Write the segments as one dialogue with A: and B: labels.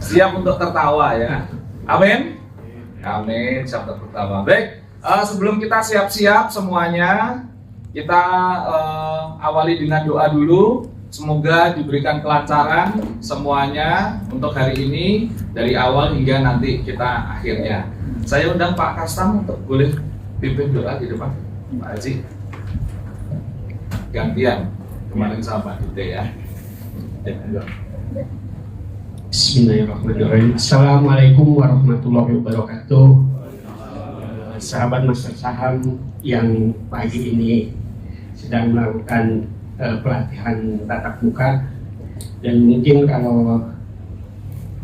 A: Siap untuk tertawa ya. Amin. Amin. Siap untuk tertawa. Baik. Sebelum kita siap-siap semuanya, kita awali dengan doa dulu. Semoga diberikan kelancaran semuanya untuk hari ini dari awal hingga nanti kita akhirnya. Saya undang Pak Kastam untuk boleh pimpin doa di depan. Pak Haji. Gantian kemarin sama Pak Dute ya.
B: Bismillahirrahmanirrahim. Assalamualaikum warahmatullahi wabarakatuh. Sahabat Master Saham yang pagi ini sedang melakukan pelatihan tatap muka, dan mungkin kalau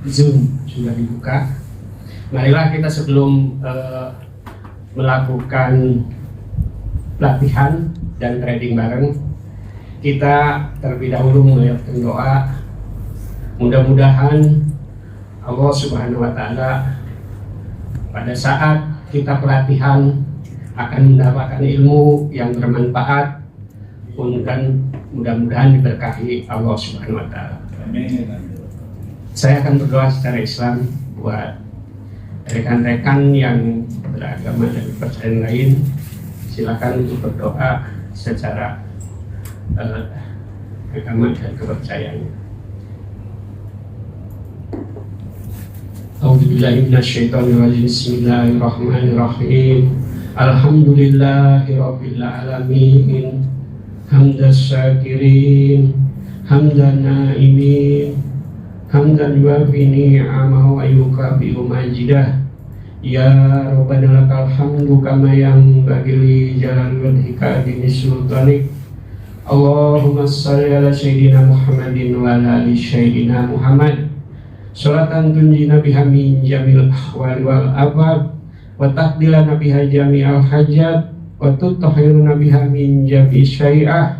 B: Zoom sudah dibuka, marilah kita sebelum melakukan pelatihan dan trading bareng, kita terlebih dahulu mengucapkan doa. Mudah-mudahan Allah Subhanahu wa Ta'ala pada saat kita pelatihan akan mendapatkan ilmu yang bermanfaat, dan mudah-mudahan diberkahi Allah Subhanahu wa Ta'ala. Saya akan berdoa secara Islam buat rekan-rekan yang beragama dan kepercayaan lain. Silakan untuk berdoa secara agama dan kepercayaannya. A'udzubillahi minasyaitonirrajim. Bismillahirrahmanirrahim. Alhamdulillahirabbil alamin. Hamdas syakirin, hamdan naimin, hamdan yuafi ni'amahu wa yukafi'u majidah. Ya Rabbana lakal hamdu kama yanbaghi li jalali wajhika azimi sultanik. Allahumma shalli ala sayyidina Muhammadin wa ala ali sayyidina Muhammad. Sholatan tunjina biha min jamil ahwali wal abad, wa taqdilana biha jami'al hajat, wa tutahhiruna biha min jami' syai'ah,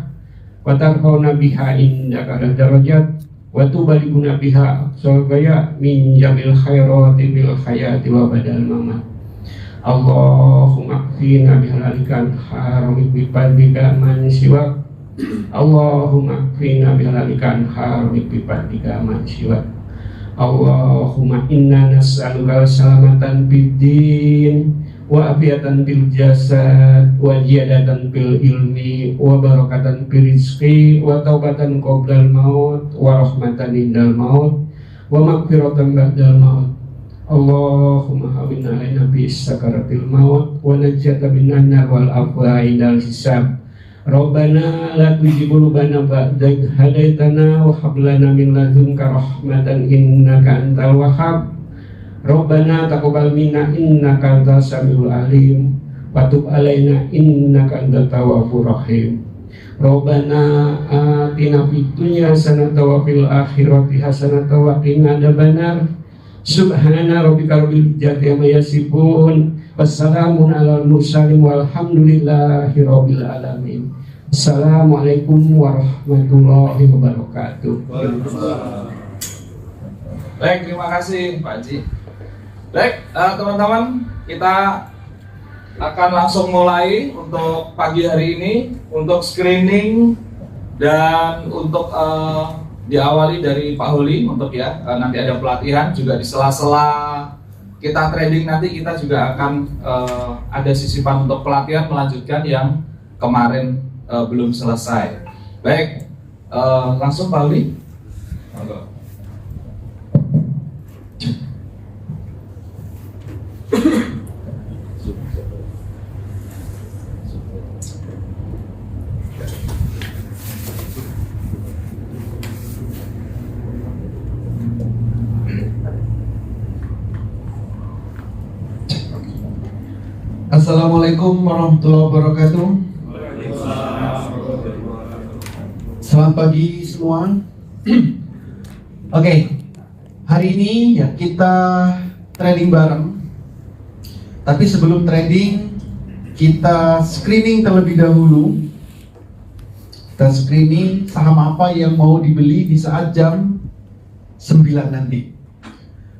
B: wa tarfa'una biha indaka darajat, wa tubalighuna biha aqsal ghaya min jamil khairati bil hayati wa badal mamat. Allahumma kfina bihalalikal harami bi fadlika man siwak. Allahumma kfina bihalalikal harami bi fadlika man siwak. Allahumma inna nas'aluka salamatan fid din wa afiatan bil jasad wa ziyadatan bil ilmi wa barakatan bil rizqi wa taubatan qoblal maut wa rahmatan indal maut wa maghfiratan ba'dal maut. Allahumma hawwin alaina bi sakaratil maut wa najjata minan nar wal afwa indal hisab. Rabbana la tuzigh qulubana ba'da idh hadaitana wa hab lana min ladunka rahmatan innaka antal wahhab. Rabbana taqabbal minna innaka antas samiul alim wa tub alaina innaka antat tawwabur rahim. Rabbana atina fid dunya hasanatan wa fil akhirati hasanatan wa qina adzabannar. Subhana rabbika rabbil izzati amma yasifun, wassalamun alal mursalin walhamdulillahi rabbil alamin. Assalamualaikum warahmatullahi wabarakatuh.
A: Baik, terima kasih Pak Haji. Baik, teman-teman, kita akan langsung mulai untuk pagi hari ini untuk screening dan untuk diawali dari Pak Holi untuk ya nanti ada pelatihan juga di sela-sela kita trading, nanti kita juga akan ada sisipan untuk pelatihan melanjutkan yang kemarin belum selesai. Baik, langsung Pak Holi.
C: Assalamualaikum warahmatullahi wabarakatuh. Selamat pagi semua. Oke, hari ini ya kita trading bareng. Tapi sebelum trading kita screening terlebih dahulu. Kita screening saham apa yang mau dibeli di saat jam 9 nanti.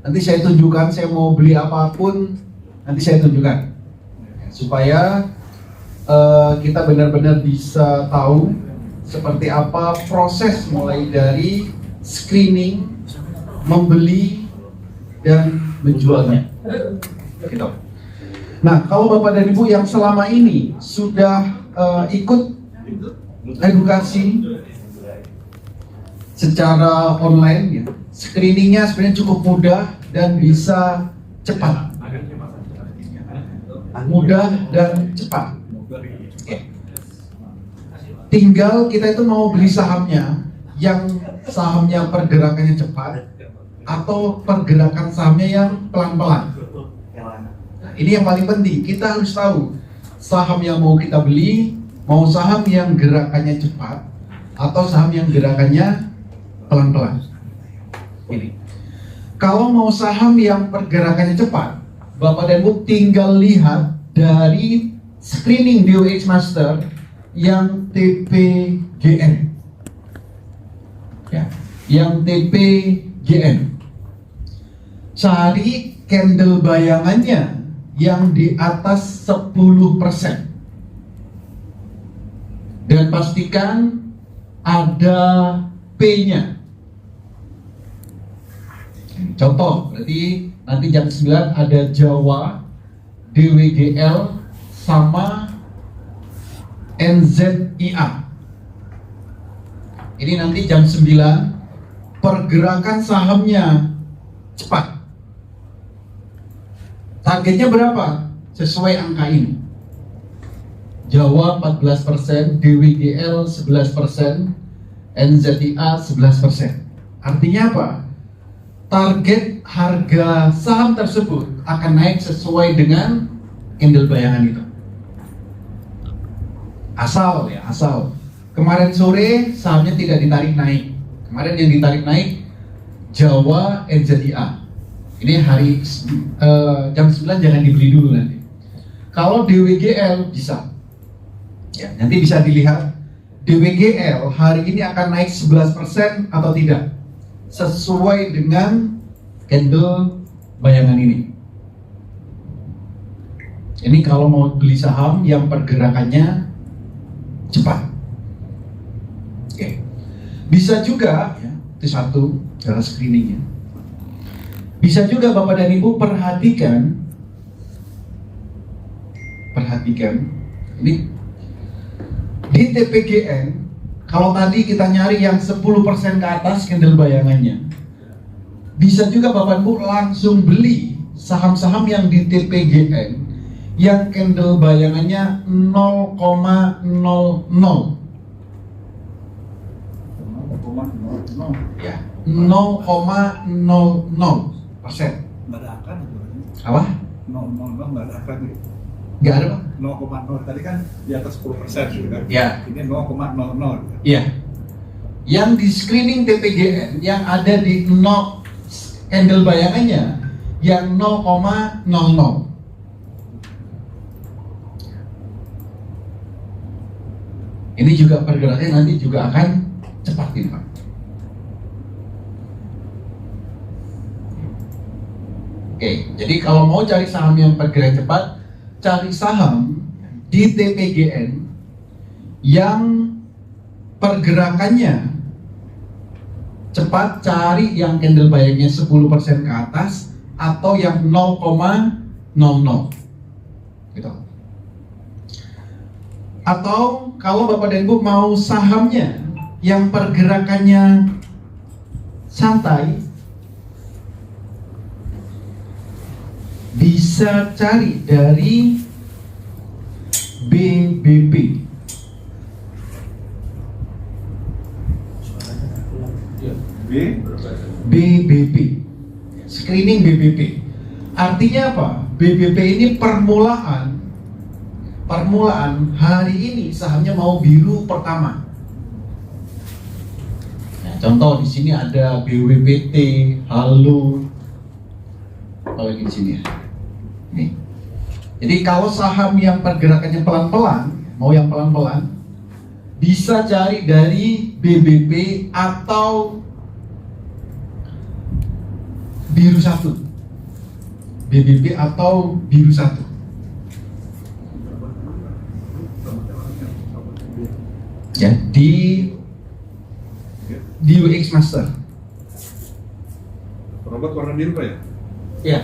C: Nanti saya tunjukkan, saya mau beli apapun nanti saya tunjukkan, supaya kita benar-benar bisa tahu seperti apa proses mulai dari screening, membeli, dan menjualnya. Gitu. Nah, kalau Bapak dan Ibu yang selama ini sudah ikut edukasi secara online, ya, screeningnya sebenarnya cukup mudah dan bisa cepat. Mudah dan cepat. Tinggal kita itu mau beli sahamnya, yang sahamnya pergerakannya cepat atau pergerakan sahamnya yang pelan-pelan. Nah, ini yang paling penting. Kita harus tahu saham yang mau kita beli, mau saham yang gerakannya cepat atau saham yang gerakannya pelan-pelan. Ini. Kalau mau saham yang pergerakannya cepat, Bapak dan Ibu tinggal lihat dari screening DOH Master yang TPGN. Ya, yang TPGN. Cari candle bayangannya yang di atas 10%. Dan pastikan ada P-nya. Contoh, berarti nanti jam 9 ada Jawa, DWGL, sama NZIA. Ini nanti jam 9, pergerakan sahamnya cepat. Targetnya berapa? Sesuai angka ini. Jawa 14%, DWGL 11%, NZIA 11%. Artinya apa? Target harga saham tersebut akan naik sesuai dengan candle bayangan itu. Asal kemarin sore sahamnya tidak ditarik naik. Kemarin yang ditarik naik Jawa NZIA. Ini hari jam 9 jangan dibeli dulu nanti. Kalau DWGL bisa. Ya, nanti bisa dilihat DWGL hari ini akan naik 11% atau tidak. Sesuai dengan candle bayangan ini. Ini kalau mau beli saham yang pergerakannya cepat. Oke. Bisa juga, ya, itu satu cara screeningnya. Bisa juga Bapak dan Ibu perhatikan ini di TPGN. Kalau tadi kita nyari yang 10% ke atas candle bayangannya, bisa juga Bapak Ibu langsung beli saham-saham yang di TPGN yang candle bayangannya 0,00. Ya, 0,00%. Apa?
D: 0,00 nggak ada apa nih?
C: Nggak ada, Pak?
D: 0,0 tadi kan di atas 10% gitu kan?
C: Ya.
D: Ini 0,00.
C: Iya. Yang di screening TPGN yang ada di 0 candle bayangannya yang 0,00. Ini juga pergerakannya nanti juga akan cepat ini, Pak. Oke, jadi kalau mau cari saham yang pergerakan cepat, cari saham di TPGN yang pergerakannya cepat, cari yang candle bayangnya 10% ke atas atau yang 0,00 gitu. Atau kalau Bapak dan Ibu mau sahamnya yang pergerakannya santai, bisa cari dari BBP. BBP. Screening BBP. Artinya apa? BBP ini permulaan hari ini sahamnya mau biru pertama. Nah, contoh di sini ada BWPT, Halo, apalagi di sini ya. Nih. Jadi kalau saham yang pergerakannya pelan-pelan, mau yang pelan-pelan, bisa cari dari BBP atau biru 1. BBP atau biru 1. Ya, di UX Master.
D: Robot warna biru Pak ya?
C: Ya.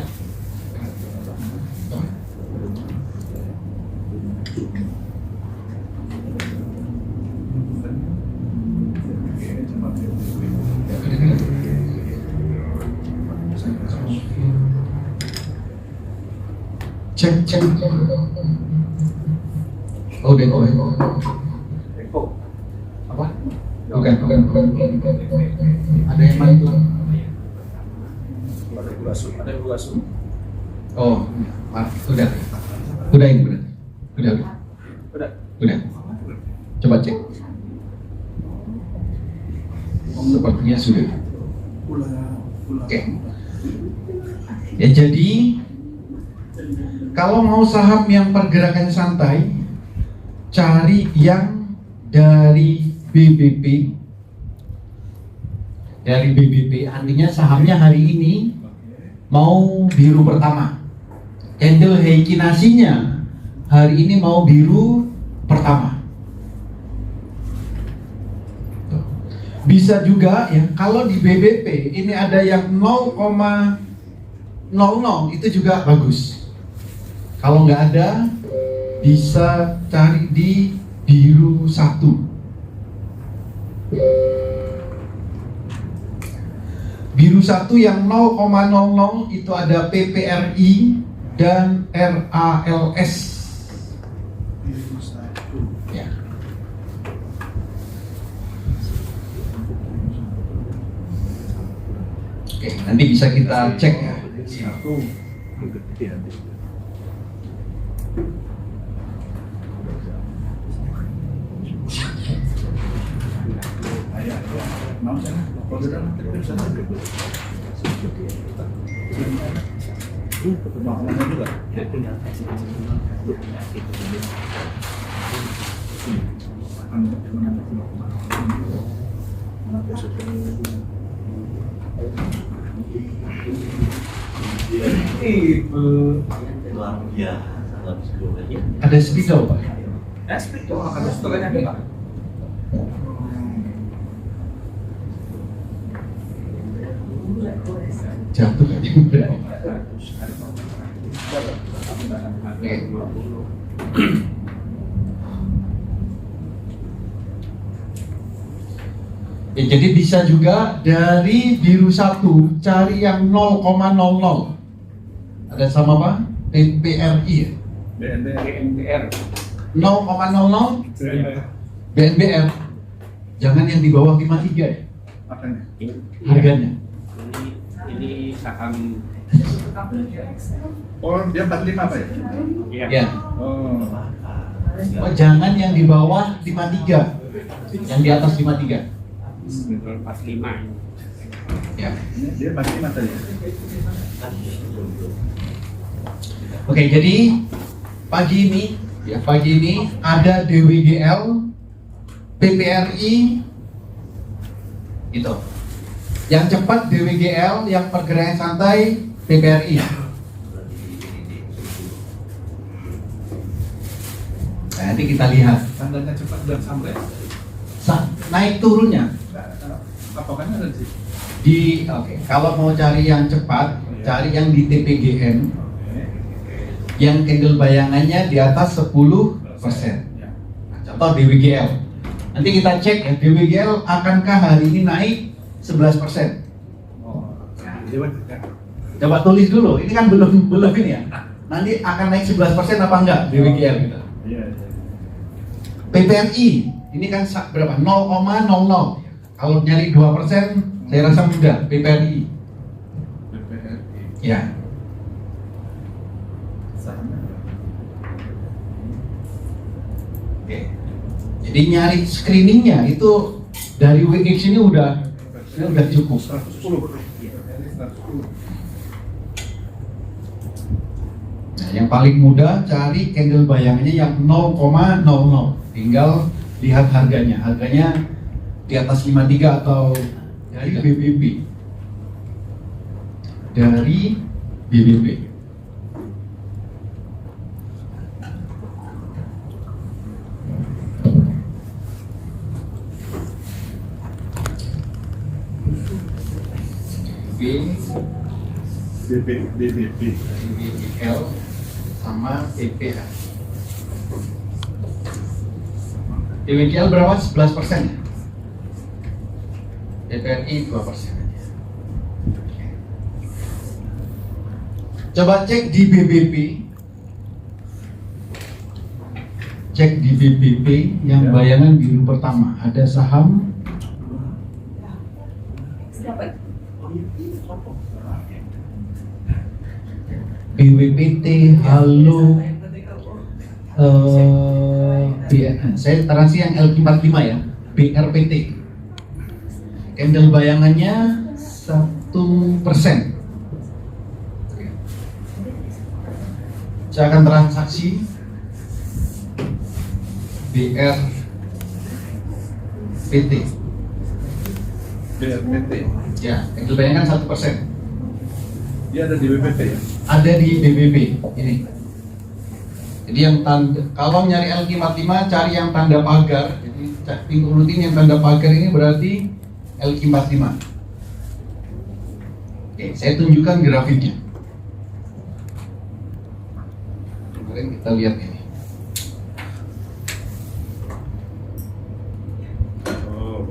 C: Cek. Oh, deko. Apa? Bukan. Ada yang mantu.
A: Ada gula su.
C: Oh, maaf, udah ini udah. Coba cek. Sepertinya sudah. Oke. Ya jadi kalau mau saham yang pergerakannya santai, cari yang dari BBB. Dari BBB, artinya sahamnya hari ini mau biru pertama. Candle Heikin Nasinya hari ini mau biru pertama. Bisa juga ya, kalau di BBP ini ada yang 0,00 itu juga bagus. Kalau nggak ada, bisa cari di biru 1. Biru 1 yang 0,00 itu ada PPRI dan RALS. Ya. Oke, nanti bisa kita cek ya. Ada spidol Pak?
A: Spidol akan setelahnya Pak.
C: Jatuh kan? Ya, jadi bisa juga dari biru 1 cari yang 0,00. Ada sama apa? PPRI ya?
A: BNBR.
C: 0,00 BNBR. Jangan yang di bawah 53 ya? Harganya.
B: Ini saham.
D: Oh, dia 45 Pak ya?
C: Ya.
D: Oh.
C: Oh, jangan yang di bawah 53. Yang di atas 53.
B: 45.
C: Ya.
D: Dia 45 tadi.
C: Oke, jadi pagi ini ada DWGL, PPRI, gitu. Yang cepat DWGL, yang pergerakan santai PPRI. Nah, nanti kita lihat
D: Tandanya cepat dan sampai.
C: naik turunnya.
D: Patokannya ada di situ.
C: Oke, kalau mau cari yang cepat, cari yang di TPGM, yang candle bayangannya di atas 10%. Contoh DWGL. Nanti kita cek ya, DWGL akankah hari ini naik 11%?
D: Oh, dia
C: Coba tulis dulu, ini kan belum ini ya. Nanti akan naik 11% apa enggak DWGL gitu.
D: Iya.
C: PPRI, ini kan berapa? 0,00. Kalau nyari 2%, saya rasa mudah, PPRI. Ya. Oke. Jadi nyari screeningnya itu dari WX ini udah cukup.
D: 110.
C: Nah, yang paling mudah cari candle bayangannya yang 0,00. Tinggal lihat harganya. Harganya di atas 53 atau dari BBB. Dari BBB.
D: DBP.
C: DBL sama PPH. DBL berapa? 11% ya? DPRI 2% aja. Coba cek di BBP. Cek di BBP yang bayangan biru pertama. Ada saham BWPT, Halo, saya terasi yang LQ45 ya, BRPT. Candle bayangannya 1%. Saya akan transaksi BRPT.
D: BRPT.
C: Ya, candle bayangan 1%.
D: Dia ada di BPT ya?
C: Ada di BBB ini. Jadi yang tanda, kalau nyari LQ45 cari yang tanda pagar. Jadi pink rutin yang tanda pagar ini berarti LQ45. Oke, saya tunjukkan grafiknya. Kemarin kita lihat ini.
D: Oh.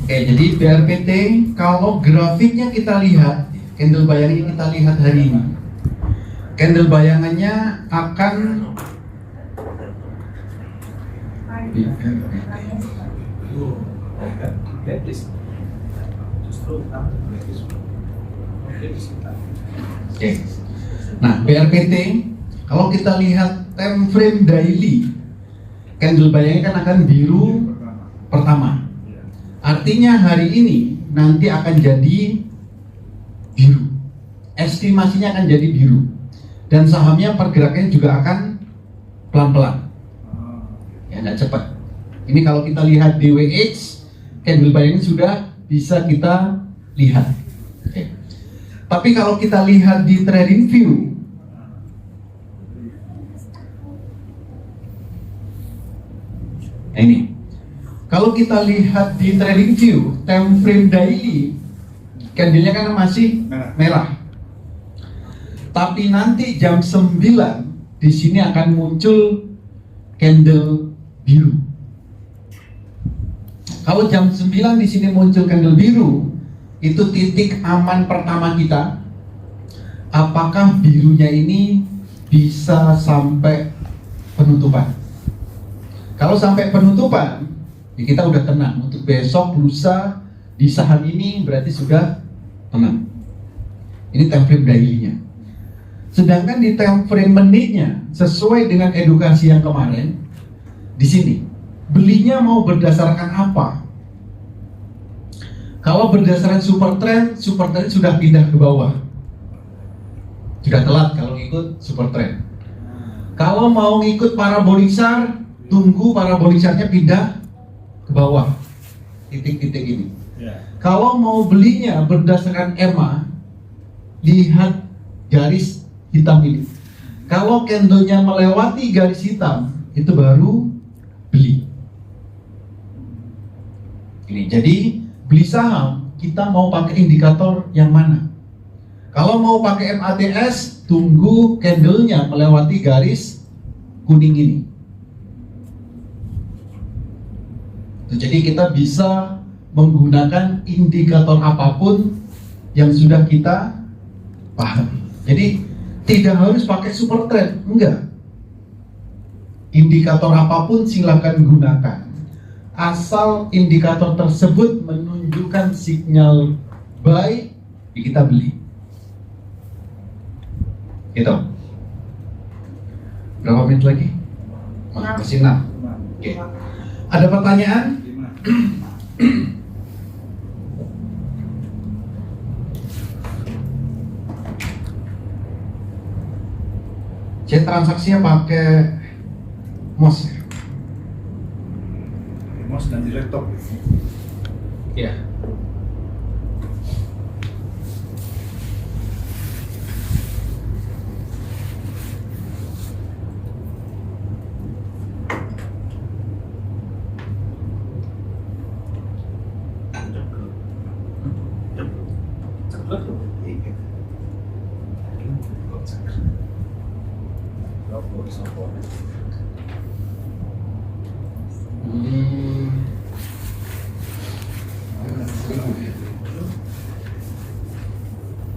C: Oke, jadi BRPT kalau grafiknya kita lihat, candle bayangannya kita lihat hari ini. Candle bayangannya akan Oke. Nah, BRPT kalau kita lihat time frame daily, candle bayangannya kan akan biru pertama. Artinya hari ini nanti akan jadi biru. Estimasinya akan jadi biru. Dan sahamnya pergerakannya juga akan pelan-pelan. Ya, nggak cepat. Ini kalau kita lihat DWH, candle bayangan sudah bisa kita lihat. Oke. Tapi kalau kita lihat di trading view, nah ini, kalau kita lihat di trading view, time frame daily, candlenya kan masih merah. Tapi nanti jam 9 di sini akan muncul candle biru. Kalau jam 9 di sini muncul candle biru, itu titik aman pertama kita. Apakah birunya ini bisa sampai penutupan? Kalau sampai penutupan, ya kita udah tenang. Untuk besok, lusa di saham ini berarti sudah tenang. Ini time frame daily-nya. Sedangkan di time frame menitnya, sesuai dengan edukasi yang kemarin, di sini belinya mau berdasarkan apa? Kalau berdasarkan super trend sudah pindah ke bawah. Sudah telat kalau ikut super trend. Kalau mau ikut parabolik SAR, tunggu parabolik SAR-nya pindah ke bawah. Titik-titik ini. Kalau mau belinya berdasarkan EMA, lihat garis hitam ini. Kalau candlenya melewati garis hitam, itu baru beli. Ini jadi beli saham, kita mau pakai indikator yang mana? Kalau mau pakai MATS, tunggu candlenya melewati garis kuning ini. Jadi kita bisa menggunakan indikator apapun yang sudah kita pahami. Jadi tidak harus pakai super trend, enggak. Indikator apapun silakan gunakan. Asal indikator tersebut menunjukkan sinyal buy, kita beli. Gitu. Berapa menit lagi? Masih 6. Oke. Ada pertanyaan? Saya transaksinya pakai MOS ya?
D: Mouse dan di laptop.
C: Iya.
D: Betul.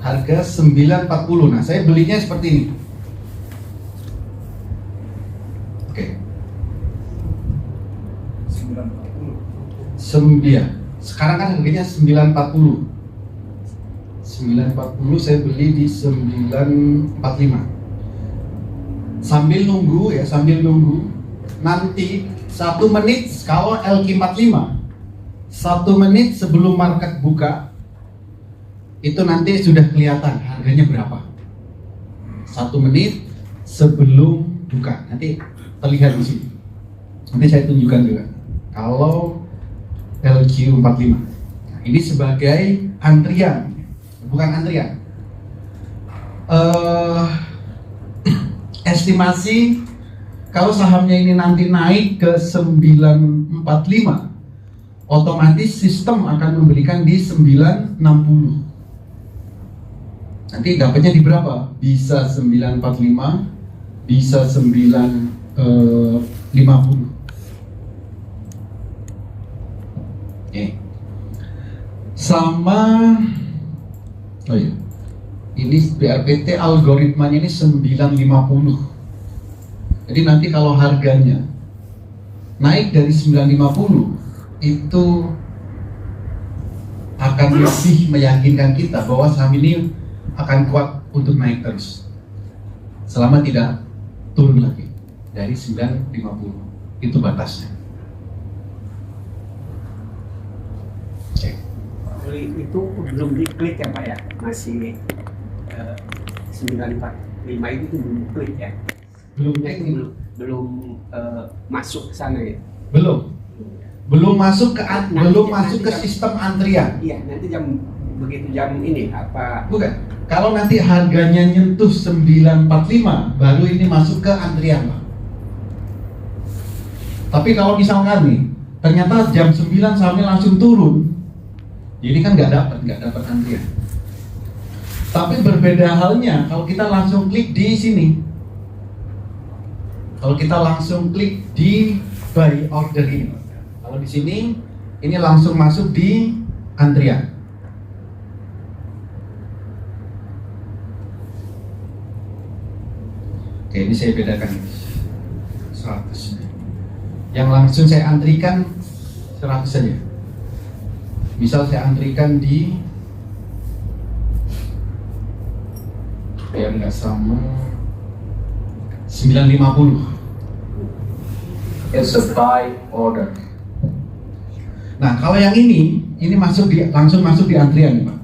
C: Harga 940. Nah, saya belinya seperti ini. Oke. 9. Sekarang kan harganya 940. 940 saya beli di 945. Sambil nunggu nanti 1 menit kalau LQ45 1 menit sebelum market buka itu nanti sudah kelihatan harganya berapa. 1 menit sebelum buka nanti terlihat di sini. Nanti saya tunjukkan juga. Kalau LQ45, nah, ini sebagai antrian, bukan antrian. Estimasi kalau sahamnya ini nanti naik ke 945, otomatis sistem akan memberikan di 960. Nanti dapatnya di berapa? Bisa 945, bisa 950. Oke. Sama, oh iya, ini BRPT algoritmanya ini 950. Jadi nanti kalau harganya naik dari 950 itu akan lebih meyakinkan kita bahwa saham ini akan kuat untuk naik terus selama tidak turun lagi dari 950. Itu batasnya.
E: Itu belum diklik ya Pak ya, masih 945 itu belum klik ya, belum masuk ke sana ya,
C: belum masuk ke
E: Nanti
C: sistem antrian.
E: iya nanti begitu jam ini apa
C: Bukan. Kalau nanti harganya nyentuh 945 baru ini masuk ke antrian, Pak. Tapi kalau misalkan nih ternyata jam 9 sahamnya langsung turun, jadi kan nggak dapat antrian. Tapi berbeda halnya kalau kita langsung klik di sini. Kalau kita langsung klik di buy order ini. Kalau di sini ini langsung masuk di antrian. Oke, ini saya bedakan 100. Yang langsung saya antrikan 100 saja. Misal saya antrikan di, biar nggak sama, 950. It's a buy order. Nah, kalau yang ini langsung masuk di antrian, Pak.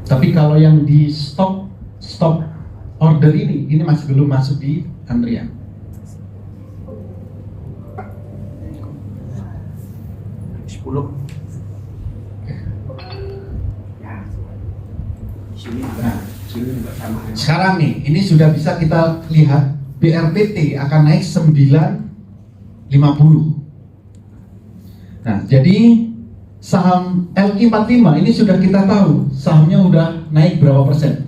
C: Tapi kalau yang di stop order ini masih belum masuk di antrian. Ya,
E: sini bersamaan.
C: Sekarang nih, ini sudah bisa kita lihat BRPT akan naik 950. Nah, jadi saham LQ45 ini sudah kita tahu sahamnya udah naik berapa persen.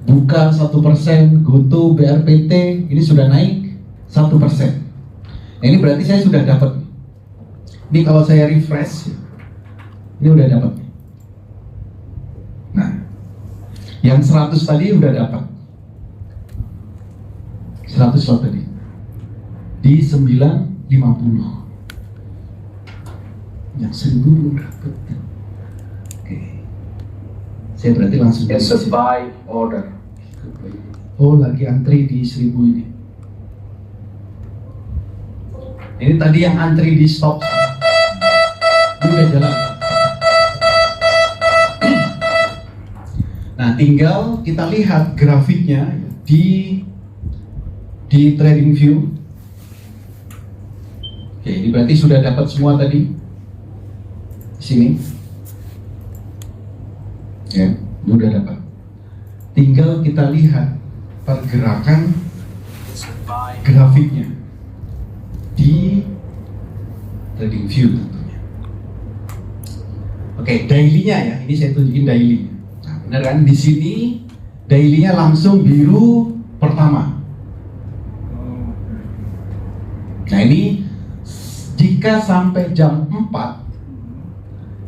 C: Buka 1%, GoTo, BRPT ini sudah naik 1%. Nah, ini berarti saya sudah dapat. Ini kalau saya refresh, ini udah dapat. Nah, yang 100 tadi udah dapat. 100 lot tadi. Di 950. Yang 1000 belum dapat. Oke. Saya berarti langsung
A: It's a buy order.
C: Oh, lagi antri di 1000 ini. Ini tadi yang antri di stop. Ini udah jalan. Nah, tinggal kita lihat grafiknya di Trading View. Oke, ini berarti sudah dapat semua tadi. Di sini. Ya, ini udah dapat. Tinggal kita lihat pergerakan grafiknya di Trading View tentunya. Oke, daily-nya ya. Ini saya tunjukin daily. Nah, benar kan? Di sini daily-nya langsung biru pertama. Nah, ini jika sampai jam 4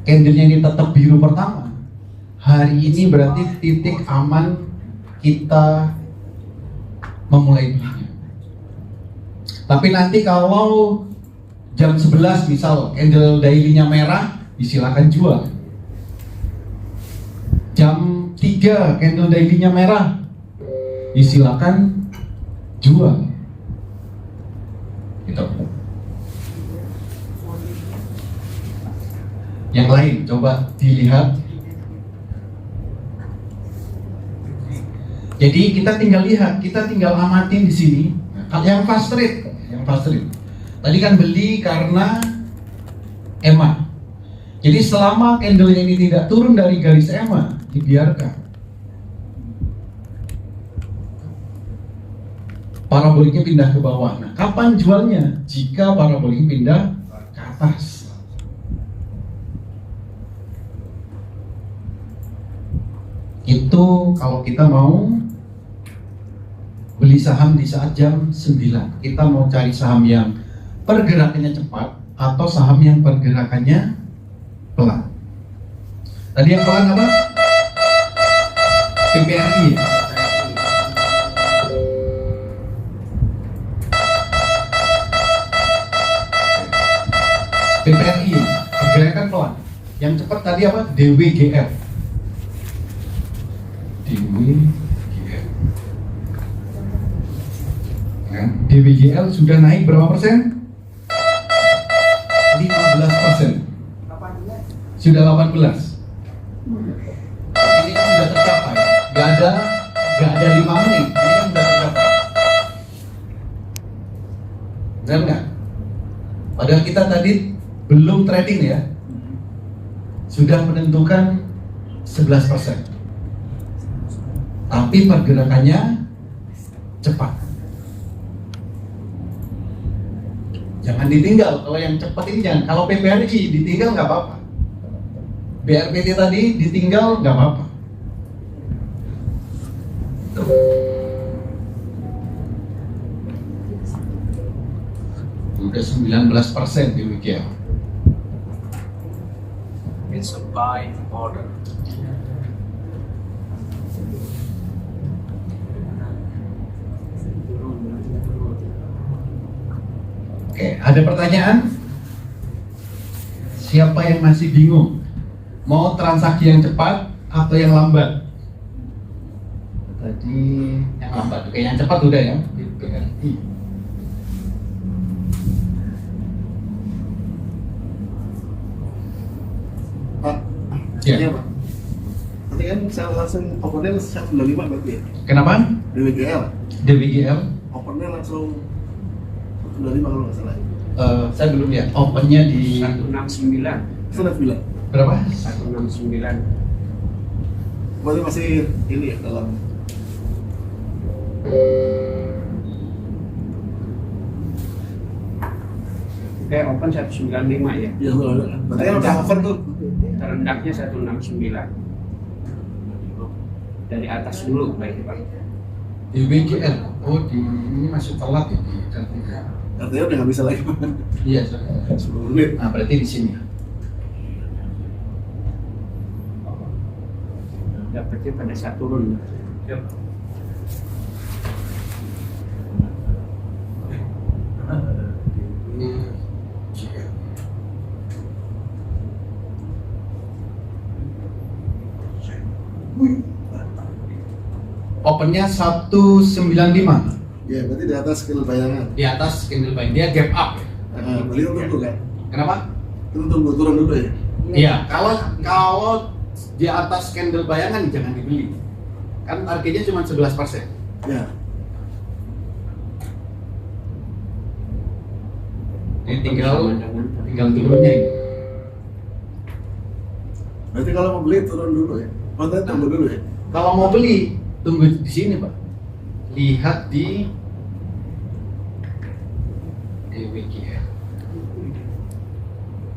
C: candle-nya ini tetap biru pertama, hari ini berarti titik aman kita memulai belinya. Tapi nanti kalau jam 11 misal candle daily-nya merah, silakan jual. Jam 3 candle daily-nya merah, silakan jual. Gitu. Yang lain coba dilihat. Jadi kita tinggal lihat, kita tinggal amatin di sini. Yang fast trade, Tadi kan beli karena EMA. Jadi selama candle ini tidak turun dari garis EMA, dibiarkan. Paraboliknya pindah ke bawah. Nah, kapan jualnya? Jika paraboliknya pindah ke atas. Itu kalau kita mau beli saham di saat jam 9. Kita mau cari saham yang pergerakannya cepat atau saham yang pergerakannya pelan. Tadi yang pelan apa? PPRI. PPRI pergerakan pelan. Yang cepat tadi apa? DWGL. DWGL sudah naik berapa persen? 15%. Sudah 18. Ini kan sudah tercapai. Gak ada 5 menit. Ini kan sudah tercapai. Benar nggak? Padahal kita tadi belum trading ya. Sudah menentukan 11%. Tapi pergerakannya cepat. Jangan ditinggal. Kalau yang cepat ini jangan. Kalau PPRI ditinggal nggak apa-apa. BRPT tadi ditinggal nggak apa-apa. Udah 19% di WGL.
E: It's a buy order.
C: Oke, ada pertanyaan? Siapa yang masih bingung? Mau transaksi yang cepat atau yang lambat? Tadi yang lambat. Oke, yang cepat udah ya. BRI.
D: Pak,
C: Ya.
D: iya Pak. Nanti kan saya langsung opennya 125 berarti ya?
C: Kenapa?
D: DWGL,
C: DWGL.
D: opennya langsung 125 kalau nggak salah.
C: Saya belum lihat. Opennya di
E: 169.
D: Sudah bilang,
C: berapa?
E: 169.
D: berarti masih ini ya dalam.
E: Open 195 ya.
D: Iya, berarti kan udah open tuh.
E: Terendahnya 169. Dari atas dulu baik Pak.
C: DWGL. Oh, ini masih telat ya di Kartika.
D: Artinya udah nggak bisa lagi.
C: Iya,
D: 10 menit.
C: nah berarti di sini.
E: Dapatnya pada saat turun.
C: Opennya 195
D: Ya, berarti di atas skill bayangan.
C: di atas candle buy. Dia gap up ya.
D: Beli tunggu kan?
C: Kenapa?
D: Tunggu turun dulu ya.
C: Iya, kalau di atas candle bayangan jangan dibeli. Kan targetnya cuma 11%.
D: Ya.
C: Ini tinggal turunnya ini.
D: Berarti kalau mau beli turun dulu ya. Konten tunggu dulu ya.
C: Kalau mau beli, tunggu di sini, Pak. Lihat di DWGL.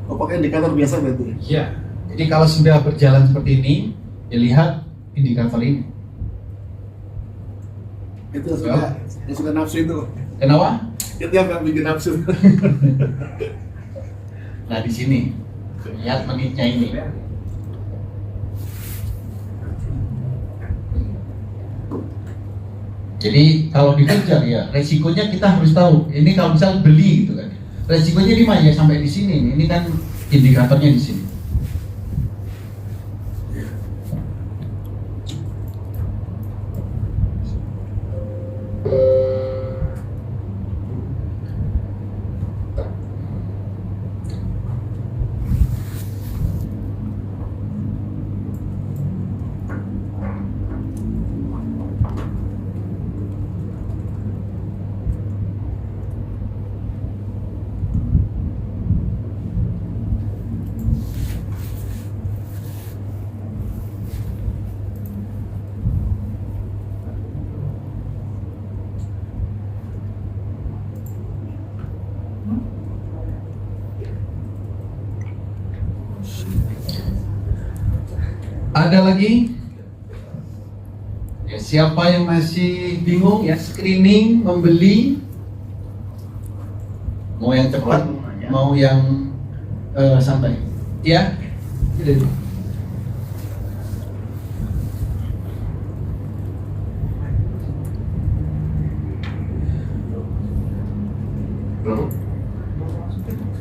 D: Oh, pakai indikator biasa berarti ya.
C: Iya, Jadi kalau sudah berjalan seperti ini, ya lihat indikator ini.
D: Itu yang sudah nafsu itu.
C: Kenapa?
D: Itu yang bikin nafsu.
C: Nah di sini, lihat menitnya ini. Jadi kalau dikejar ya resikonya kita harus tahu. Ini kalau misal beli gitu kan, resikonya 5 ya sampai di sini. Ini kan indikatornya di sini. Ada lagi? Ya, siapa yang masih bingung ya screening membeli? Mau yang cepat, mau yang santai? Ya? Gitu.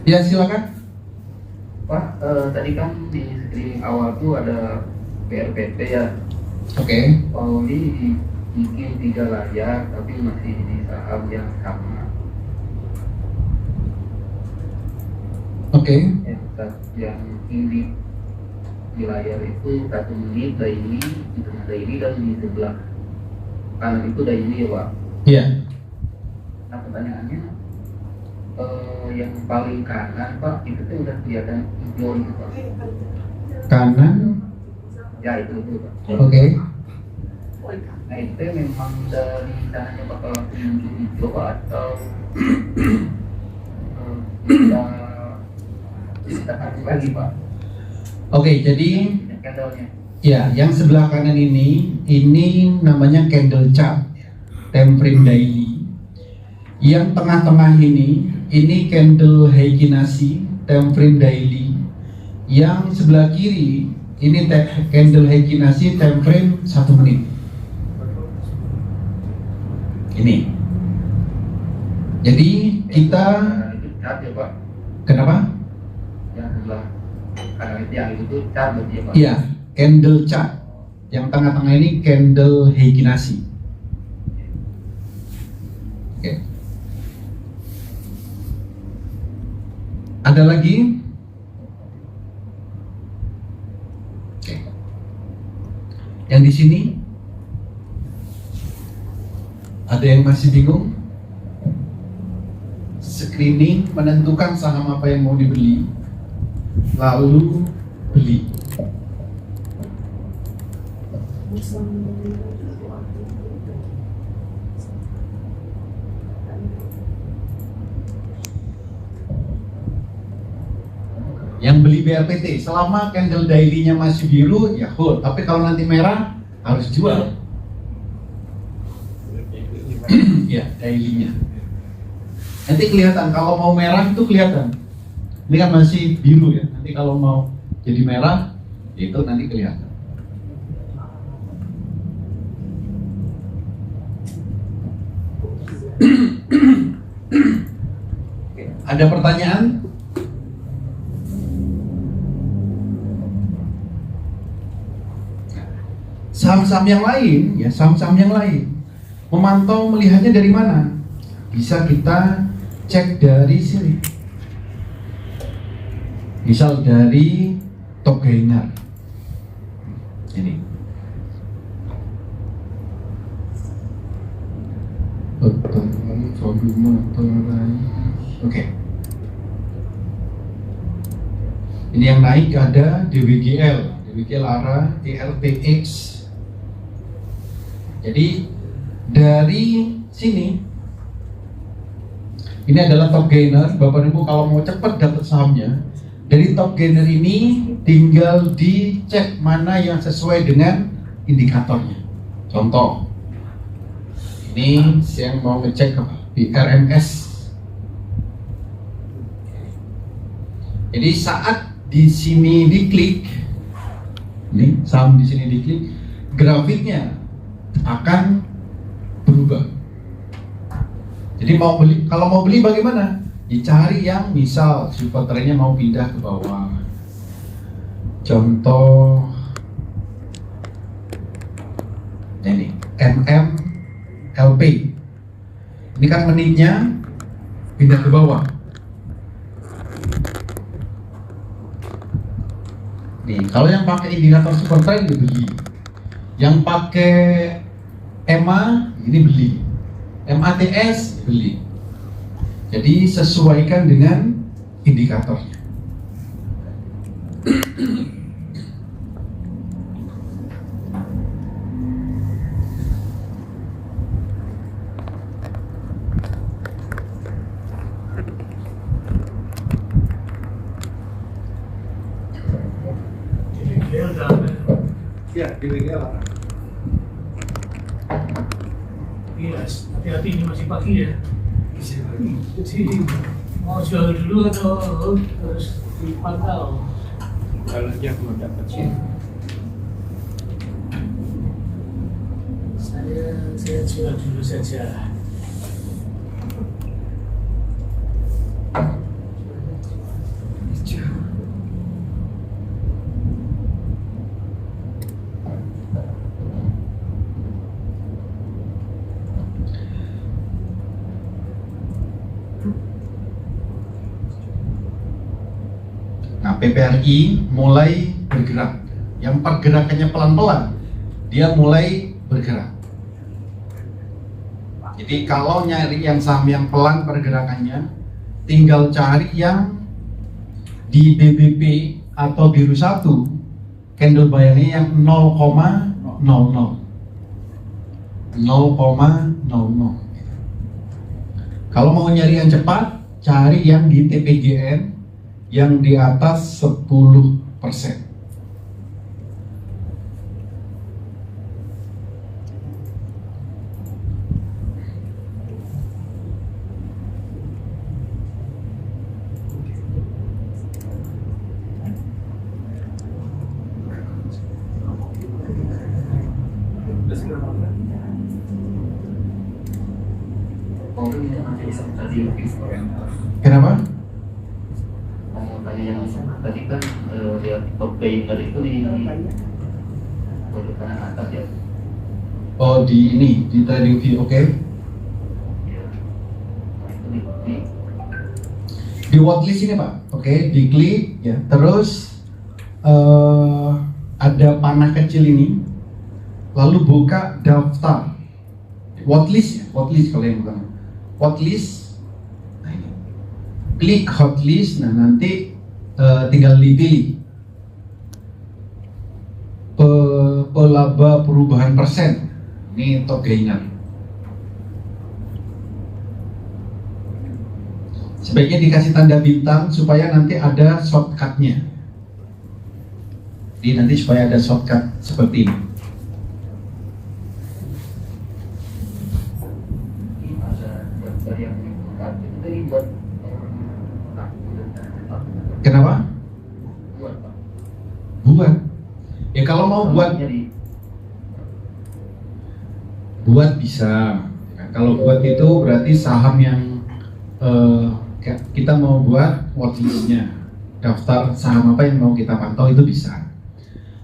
C: Ya silakan.
E: Pak, tadi kan di screening awal tuh ada PRPT ya.
C: Oke.
E: Kalau ini bikin 3 layar tapi masih di saham yang sama.
C: Oke.
E: Yang ini di layar itu 1 menit daily, di tengah daily dan di sebelah kanan itu daily ya Pak.
C: Iya.
E: Nah pertanyaannya, yang paling kanan Pak itu tuh udah kelihatan hijau gitu Pak.
C: Kanan.
E: Ya itu Pak.
C: Oke.
E: Nah itu memang dari sananya bakal muncul hijau Pak atau kita kasih lagi Pak.
C: Oke, jadi
E: Candlenya.
C: ya yang sebelah kanan ini namanya candle chart, time frame daily. Yang tengah-tengah ini candle Heikinasi, time frame daily. Yang sebelah kiri ini candle Heikinasi, time frame 1 menit. Ini. Jadi kita
E: Itu chart ya Pak.
C: kenapa?
E: Yang sebelah kanan itu yang itu tuh chart berarti ya Pak.
C: Iya, candle chart. Yang tengah-tengah ini candle Heikinasi. Oke. Ada lagi? Oke. Yang di sini ada yang masih bingung? Screening menentukan saham apa yang mau dibeli, lalu beli. Yang beli BRPT selama candle daily-nya masih biru ya hold, tapi kalau nanti merah harus jual. Ya, daily-nya. Nanti kelihatan kalau mau merah itu kelihatan. Ini kan masih biru ya. Nanti kalau mau jadi merah itu nanti kelihatan. Oke, ada pertanyaan? Saham-saham yang lain, ya saham-saham yang lain, memantau melihatnya dari mana? Bisa kita cek dari sini. Misal dari Top Gainer. Ini. Oke. Ini yang naik ada DWGL, DWGL ARA, TLTX. Jadi dari sini ini adalah top gainer. Bapak Ibu kalau mau cepat dapat sahamnya Dari top gainer ini tinggal dicek mana yang sesuai dengan indikatornya. Contoh, ini yang mau ngecek apa? Di RMS. Jadi saat di sini diklik, ini saham di sini diklik, grafiknya akan berubah. Jadi kalau mau beli bagaimana? Dicari yang misal support trendnya mau pindah ke bawah. Contoh ini MMLP. Ini kan menitnya pindah ke bawah. Nih, kalau yang pakai indikator support trend dibeli. Yang pakai EMA ini beli. MATS beli. Jadi sesuaikan dengan indikatornya.
D: Ya, di WGL.
F: Iya, hati-hati ini masih pagi ya. Jadi mau jual dulu atau harus dipantau?
B: Kalau dia belum dapat sih.
F: Saya jual dulu saja.
C: Nah, PPRI mulai bergerak. Yang pergerakannya pelan-pelan, dia mulai bergerak. Jadi kalau nyari yang saham yang pelan pergerakannya, tinggal cari yang di BBP atau biru 1, candle bayangnya yang 0,00. 0,00. Kalau mau nyari yang cepat, cari yang di TPGN yang di atas 10%. Kenapa?
E: Mau tanya yang tadi kan lihat top gainer itu di pojok kanan atas ya.
C: Oh, di ini, di trading view, oke.
E: Ya. Nah, itu di
C: Di watchlist ini Pak, oke, diklik ya. Terus ada panah kecil ini, lalu buka daftar watchlist ya, watchlist kalau yang bukan watchlist. Nah ini, klik hotlist, nah nanti tinggal dipilih pelaba perubahan persen. Ini top gainer. Sebaiknya dikasih tanda bintang supaya nanti ada shortcutnya. Jadi nanti supaya ada shortcut seperti ini.
E: ada daftar yang itu buat
C: Kenapa?
E: buat Pak.
C: Buat. Ya kalau mau buat bisa. Kalau buat itu berarti saham yang kita mau buat watchlistnya, daftar saham apa yang mau kita pantau itu bisa.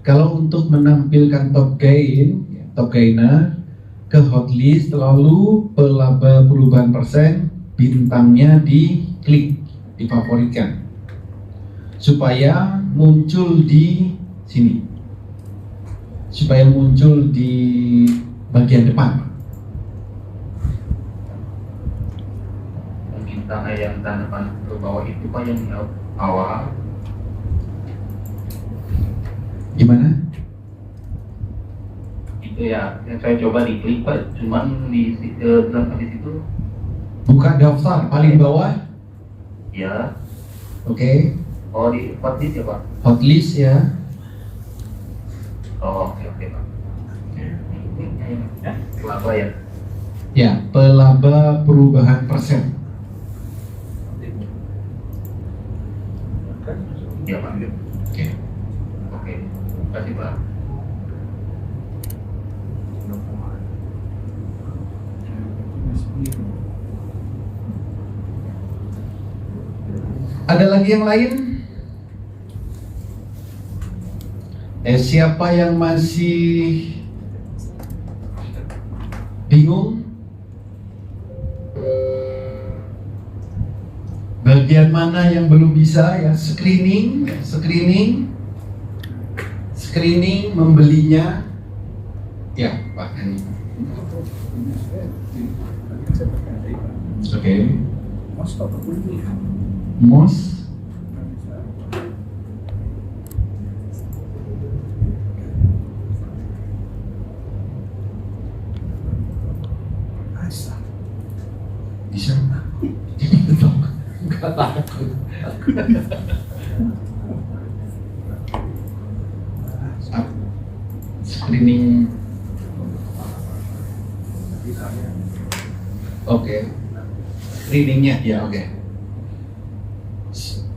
C: Kalau untuk menampilkan top gainer ke hotlist, lalu pelaba perubahan persen, bintangnya diklik, difavoritkan, supaya muncul di sini, supaya muncul di bagian depan.
E: Bintang yang tanda panah ke bawah itu Pak yang di awal.
C: Gimana?
E: Itu ya, yang saya coba diklik Pak, cuman di situ
C: Buka daftar paling bawah,
E: ya
C: oke.
E: Oh di hotdis ya Pak?
C: Hotlist ya.
E: Oh oke Pak. Kelapa ya?
C: Ya, pelaba perubahan persen.
E: Iya Pak.
C: Oke.
E: Oke. Terima kasih Pak.
C: Ada lagi yang lain? Siapa yang masih bingung? Bagian mana yang belum bisa ya? Screening membelinya. Ya, Pak. Oke. MOS. Bisa? Enggak takut. Screening. Oke. Screeningnya ya oke.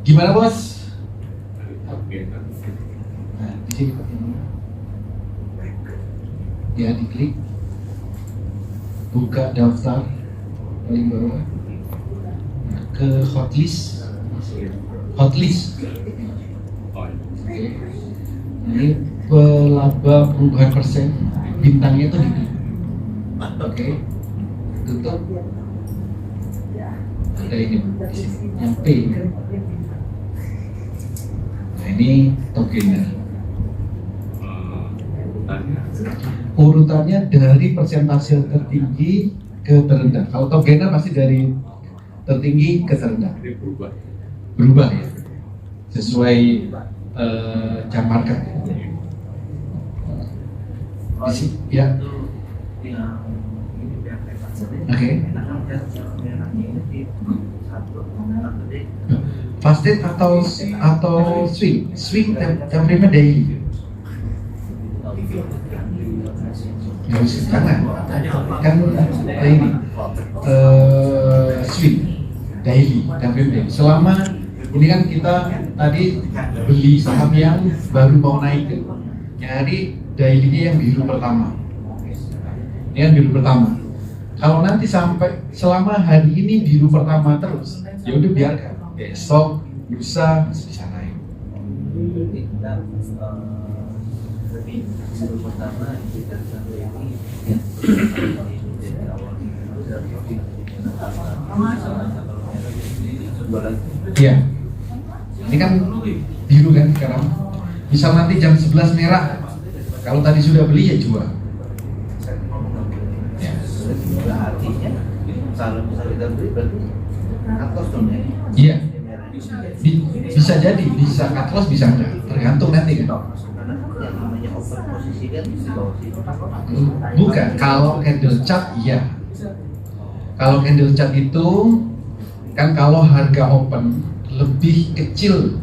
C: Gimana bos? Nah, di sini ya diklik, buka daftar paling bawah, ke hotlist. Oke. Ini pelaba perubahan persen, bintangnya itu diklik. Oke, tutup. Ada ini di sini, yang P. Nah ini top gainer. Urutannya dari persentase tertinggi ke terendah. Kalau top gainer pasti dari tertinggi ke terendah. Berubah ya, sesuai jam market. Di sini ya. Oke. Fast date atau swing time frame daily. Ya harus jangan kan ini swing daily time frame daily. Selama ini kan kita tadi beli saham yang baru mau naik, jadi daily-nya yang biru pertama. Ini yang biru pertama. Kalau nanti sampai selama hari ini biru pertama terus, ya udah biarkan. Besok, lusa masih bisa naik. Iya. Ini kan biru kan sekarang. Misal nanti jam 11 merah. Kalau tadi sudah beli ya jual.
E: Artinya kalau misalnya kita beli berarti atas dong ya?
C: Iya. Bisa jadi, bisa cut loss, bisa enggak, tergantung nanti kan.
E: Karena yang namanya open posisi kan di bawah situ.
C: Bukan, kalau candle chart iya. Kalau candle chart itu kan kalau harga open lebih kecil,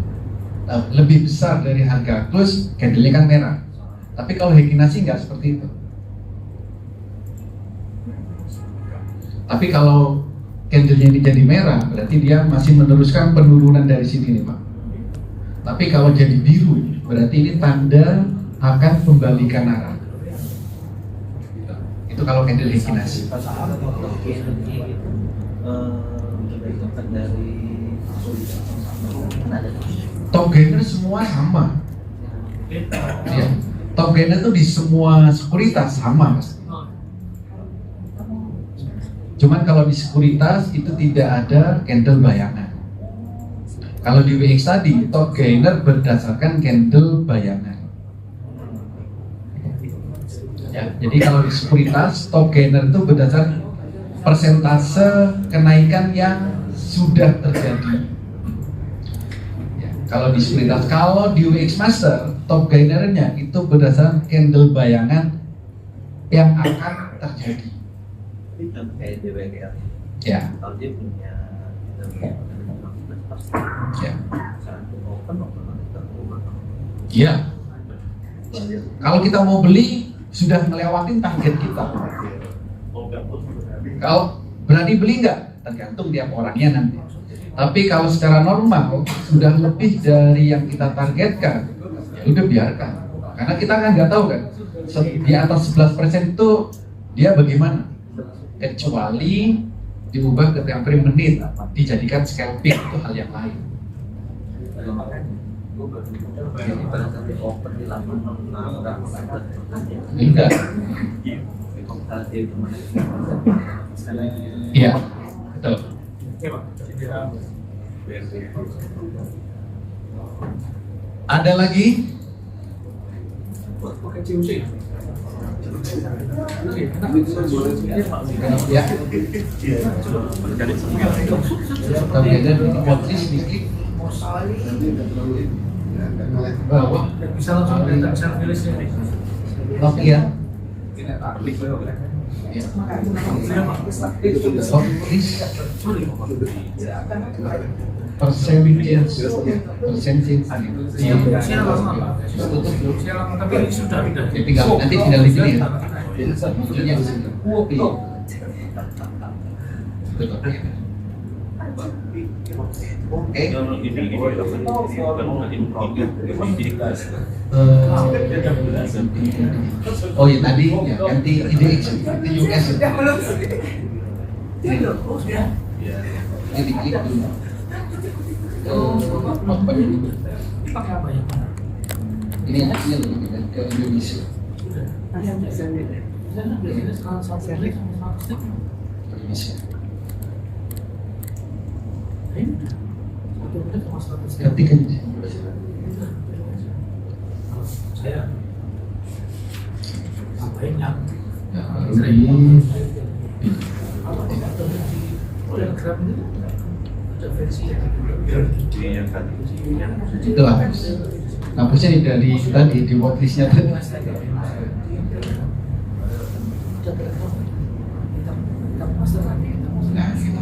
C: lebih besar dari harga close, candle-nya kan merah. Tapi kalau Heikinasi nggak seperti itu. Tapi kalau candle-nya ini jadi merah, berarti dia masih meneruskan penurunan dari sini nih Pak. Tapi kalau jadi biru, berarti ini tanda akan pembalikan arah. Itu kalau candle Heikinasi. Top gainer semua sama. Ya. Top gainer itu di semua sekuritas sama Mas. Cuman kalau di sekuritas itu tidak ada candle bayangan. Kalau di WX tadi, top gainer berdasarkan candle bayangan. Ya, jadi kalau di sekuritas, top gainer itu berdasarkan persentase kenaikan yang sudah terjadi. Ya, kalau di sekuritas, kalau di WX Master, top gainernya itu berdasarkan candle bayangan yang akan terjadi.
E: Kayak DWGR.
C: Ya.
E: Kalau dia punya
C: Ya. Ya. Kalau kita mau beli sudah ngelewatin target kita. Kalau berani beli nggak? Tergantung tiap orangnya nanti. Tapi kalau secara normal sudah lebih dari yang kita targetkan, ya udah biarkan. Karena kita kan nggak tahu kan, di atas 11% itu dia bagaimana. Kecuali diubah ke time frame menit, dijadikan scalping, itu hal yang lain. Enggak. Iya, betul. Ada lagi? Ya. Kemudian watchlist diklik bawah.
F: Bisa langsung kita bisa rilis ini.
C: Login.
F: Tapi ini sudah
C: Nanti tinggal di sini ya. Munculnya di sini. Oke. Oh ya tadi ya ganti IDX ganti US. Ini diklik dulu.
F: pakai apa ya?
C: Ini ke Indonesia. Indonesia. Ketikkan
F: saya ngapain ya?
C: Itu hapus. Hapusnya dari tadi di watchlistnya tadi. Nah, gitu.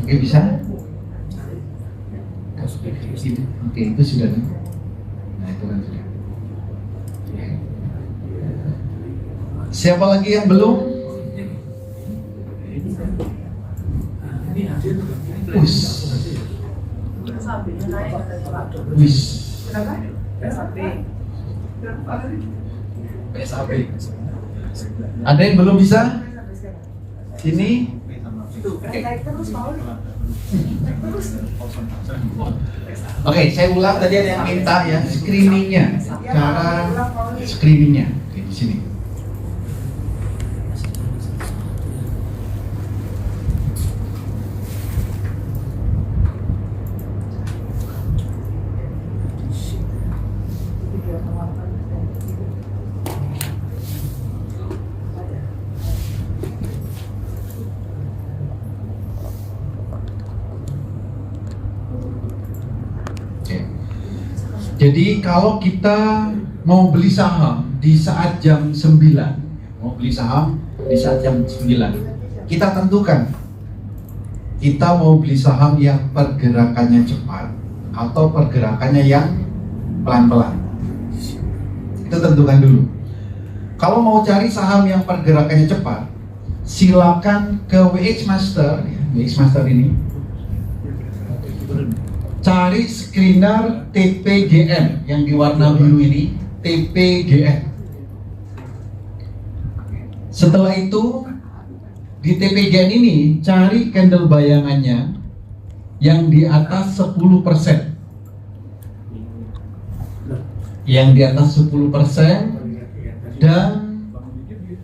C: Oke, bisa? Oke, itu sudah. Nah, itu kan sudah. Siapa lagi yang belum? Wis. Wis. PSAP. Ada yang belum bisa? Sini. Oke, saya ulang tadi ada yang minta ya screeningnya, cara screeningnya di sini. Jadi kalau kita mau beli saham di saat jam 9, mau beli saham di saat jam 9, kita tentukan kita mau beli saham yang pergerakannya cepat atau pergerakannya yang pelan-pelan. Itu tentukan dulu. Kalau mau cari saham yang pergerakannya cepat, silakan ke WX Master, WX Master ini. Cari screener TPGN yang di warna biru ini, TPGN. Setelah itu di TPGN ini cari candle bayangannya yang di atas 10%. Yang di atas 10% dan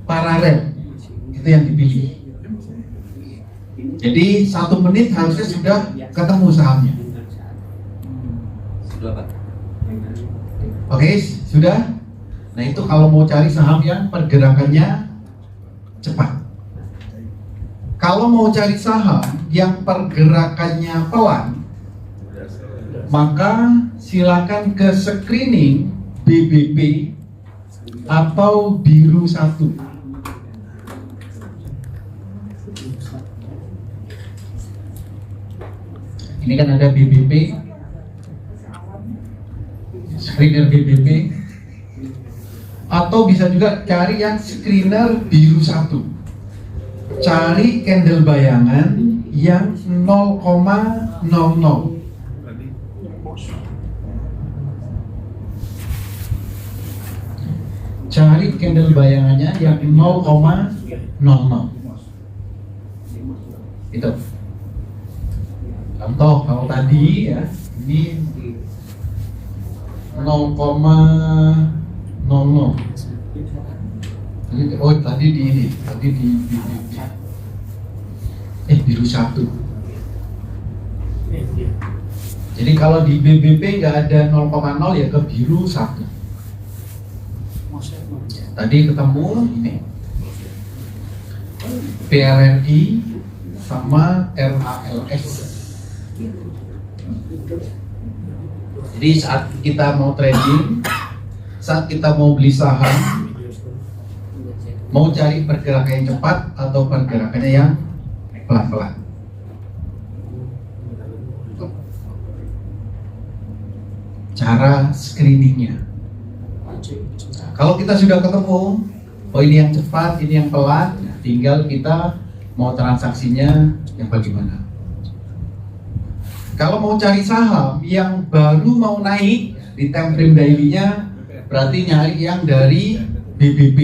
C: paralel. Itu yang dipilih. Jadi 1 menit harusnya sudah ketemu sahamnya. Oke, sudah. Nah, itu kalau mau cari saham yang pergerakannya cepat. Kalau mau cari saham yang pergerakannya pelan, maka silakan ke screening BBP atau biru 1. Ini kan ada BBP, screener BBP, atau bisa juga cari yang screener biru 1. Cari candle bayangan yang 0,00. Cari candle bayangannya yang 0,00. Itu. Contoh kalau tadi ya, ini 0,00. Oh tadi di ini, tadi di biru 1. Jadi kalau di BBP nggak ada 0,0 ya ke biru 1. Tadi ketemu ini PRRI sama RALS. Jadi saat kita mau trading, saat kita mau beli saham, mau cari pergerakan yang cepat atau pergerakannya yang pelan-pelan. Cara screeningnya. Kalau kita sudah ketemu, oh ini yang cepat, ini yang pelan, tinggal kita mau transaksinya yang bagaimana. Kalau mau cari saham yang baru mau naik di time frame daily-nya, berarti nyari yang dari BBP.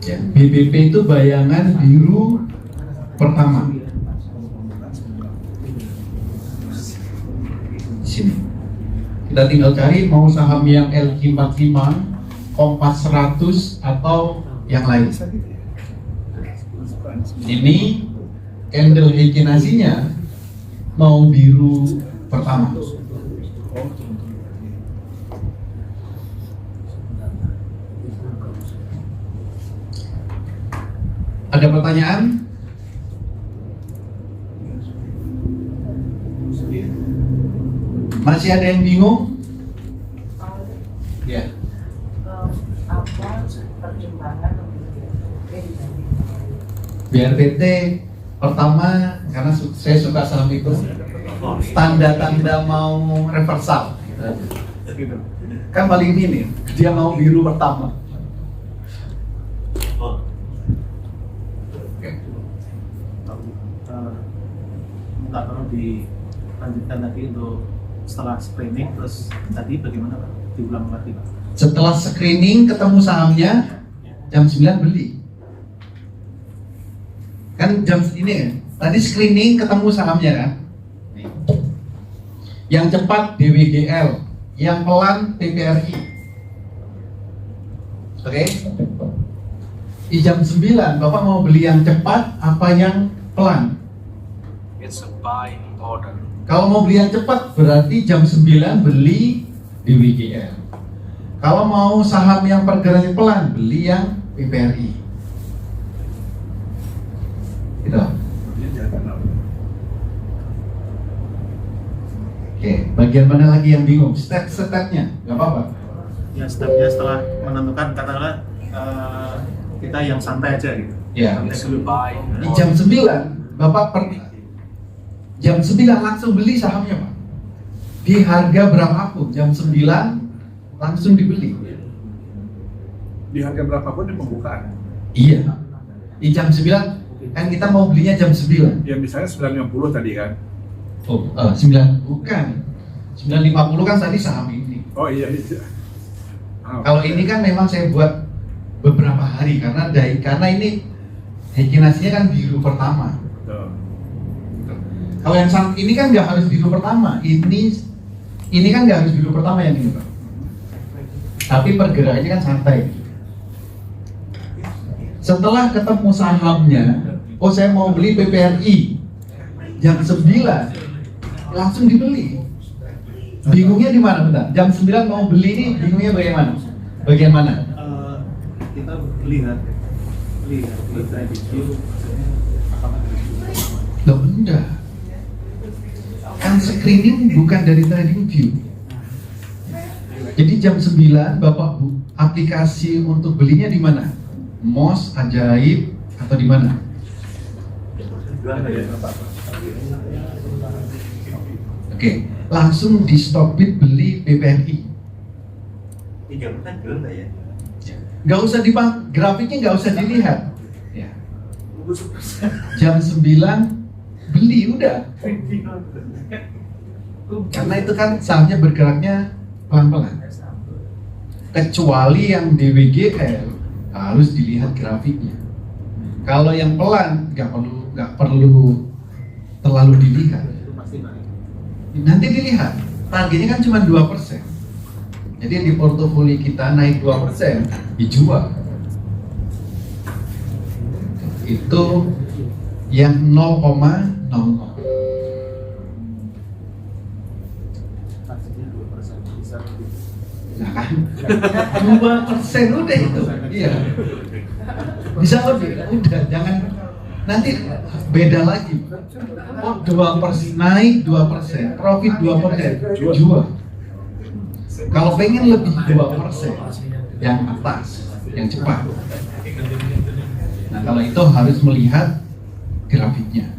C: Ya, BBP itu bayangan biru pertama. Sini. Kita tinggal cari mau saham yang LQ45, Kompas 100 atau yang lain. Ini candle Heikinasinya mau biru pertama. Ada pertanyaan? Masih ada yang bingung? Ya.
G: Apa pertimbangan
C: BRPT pertama karena saya suka saham itu, tanda-tanda mau reversal. Kan paling ini dia mau biru pertama.
D: Nggak perlu dilanjutkan lagi untuk setelah screening, terus tadi bagaimana Pak? Diulang lagi Pak?
C: Setelah screening ketemu sahamnya, jam 9 beli. Kan jam ini kan, tadi screening ketemu sahamnya kan. Yang cepat DWGL, yang pelan PPRI. Oke? Di jam 9 Bapak mau beli yang cepat apa yang pelan?
F: It's a buy order.
C: Kalau mau beli yang cepat berarti jam 9 beli DWGL. Kalau mau saham yang pergerakannya pelan, beli yang PPRI. Gitu. Oke, bagian mana lagi yang bingung? Step-stepnya, nggak apa-apa.
D: Ya stepnya setelah menentukan katakanlah kita yang santai aja gitu.
C: Ya.
D: Santai dulu.
C: Di jam 9 Bapak jam 9 langsung beli sahamnya Pak. Di harga berapapun, jam 9 langsung dibeli.
H: Di harga berapapun di pembukaan.
C: Iya. Di jam 9 kan kita mau belinya jam 9.
H: Ya misalnya 950 tadi kan.
C: Oh, 9 bukan. 950 kan tadi saham ini.
H: Oh iya.
C: Kalau ini kan memang saya buat beberapa hari karena ini Heikinasinya kan biru pertama.
H: Betul.
C: Kalau yang ini kan nggak harus biru pertama. Ini kan nggak harus biru pertama yang ini Pak. Tapi pergerakannya kan santai. Setelah ketemu sahamnya, oh saya mau beli PPRI jam 9 langsung dibeli. Bingungnya di mana bentar? Jam 9 mau beli ini bingungnya bagaimana? Bagian mana?
D: Kita lihat trading view apakah
C: Loh enggak. Kan screening bukan dari trading view. Jadi jam 9 Bapak aplikasi untuk belinya di mana? MOS, Ajaib atau di mana? Oke, langsung di stop bid beli BPNI. Nggak usah grafiknya nggak usah dilihat. Ya. Jam 9 beli udah. Karena itu kan sahamnya bergeraknya pelan-pelan. Kecuali yang DWGL harus dilihat grafiknya. Kalau yang pelan nggak perlu terlalu dilihat.
D: Itu pasti naik.
C: Nanti dilihat. Targetnya kan cuma 2%. Jadi di portofolio kita naik 2%, dijual. Itu yang 0,00.
D: Targetnya 2%, bisa lebih.
C: Nah kan, 2% udah itu. Iya. Bisa lebih, udah jangan nanti beda lagi. Oh 2% naik 2%, profit 2%, jual. Kalau pengen lebih 2%, yang atas, yang cepat. Nah kalau itu harus melihat grafiknya.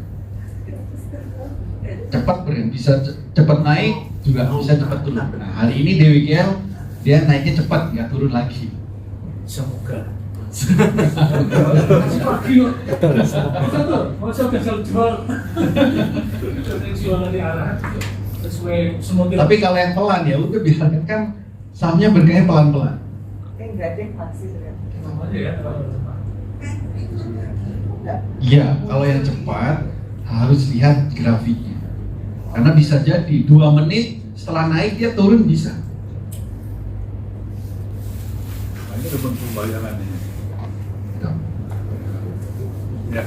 C: Cepat bisa cepat naik, juga bisa cepat turun. Nah hari ini DWGL dia naiknya cepat, nggak turun lagi.
F: Semoga.
C: Tapi kalau yang pelan ya udah biarkan kan sahamnya bergerak pelan-pelan.
G: Enggak deh, pasti sudah.
C: Iya, kalau yang cepat harus lihat grafiknya. Karena bisa jadi 2 menit setelah naik dia turun bisa.
H: Nah, ini udah bentuk bayangannya. Ya,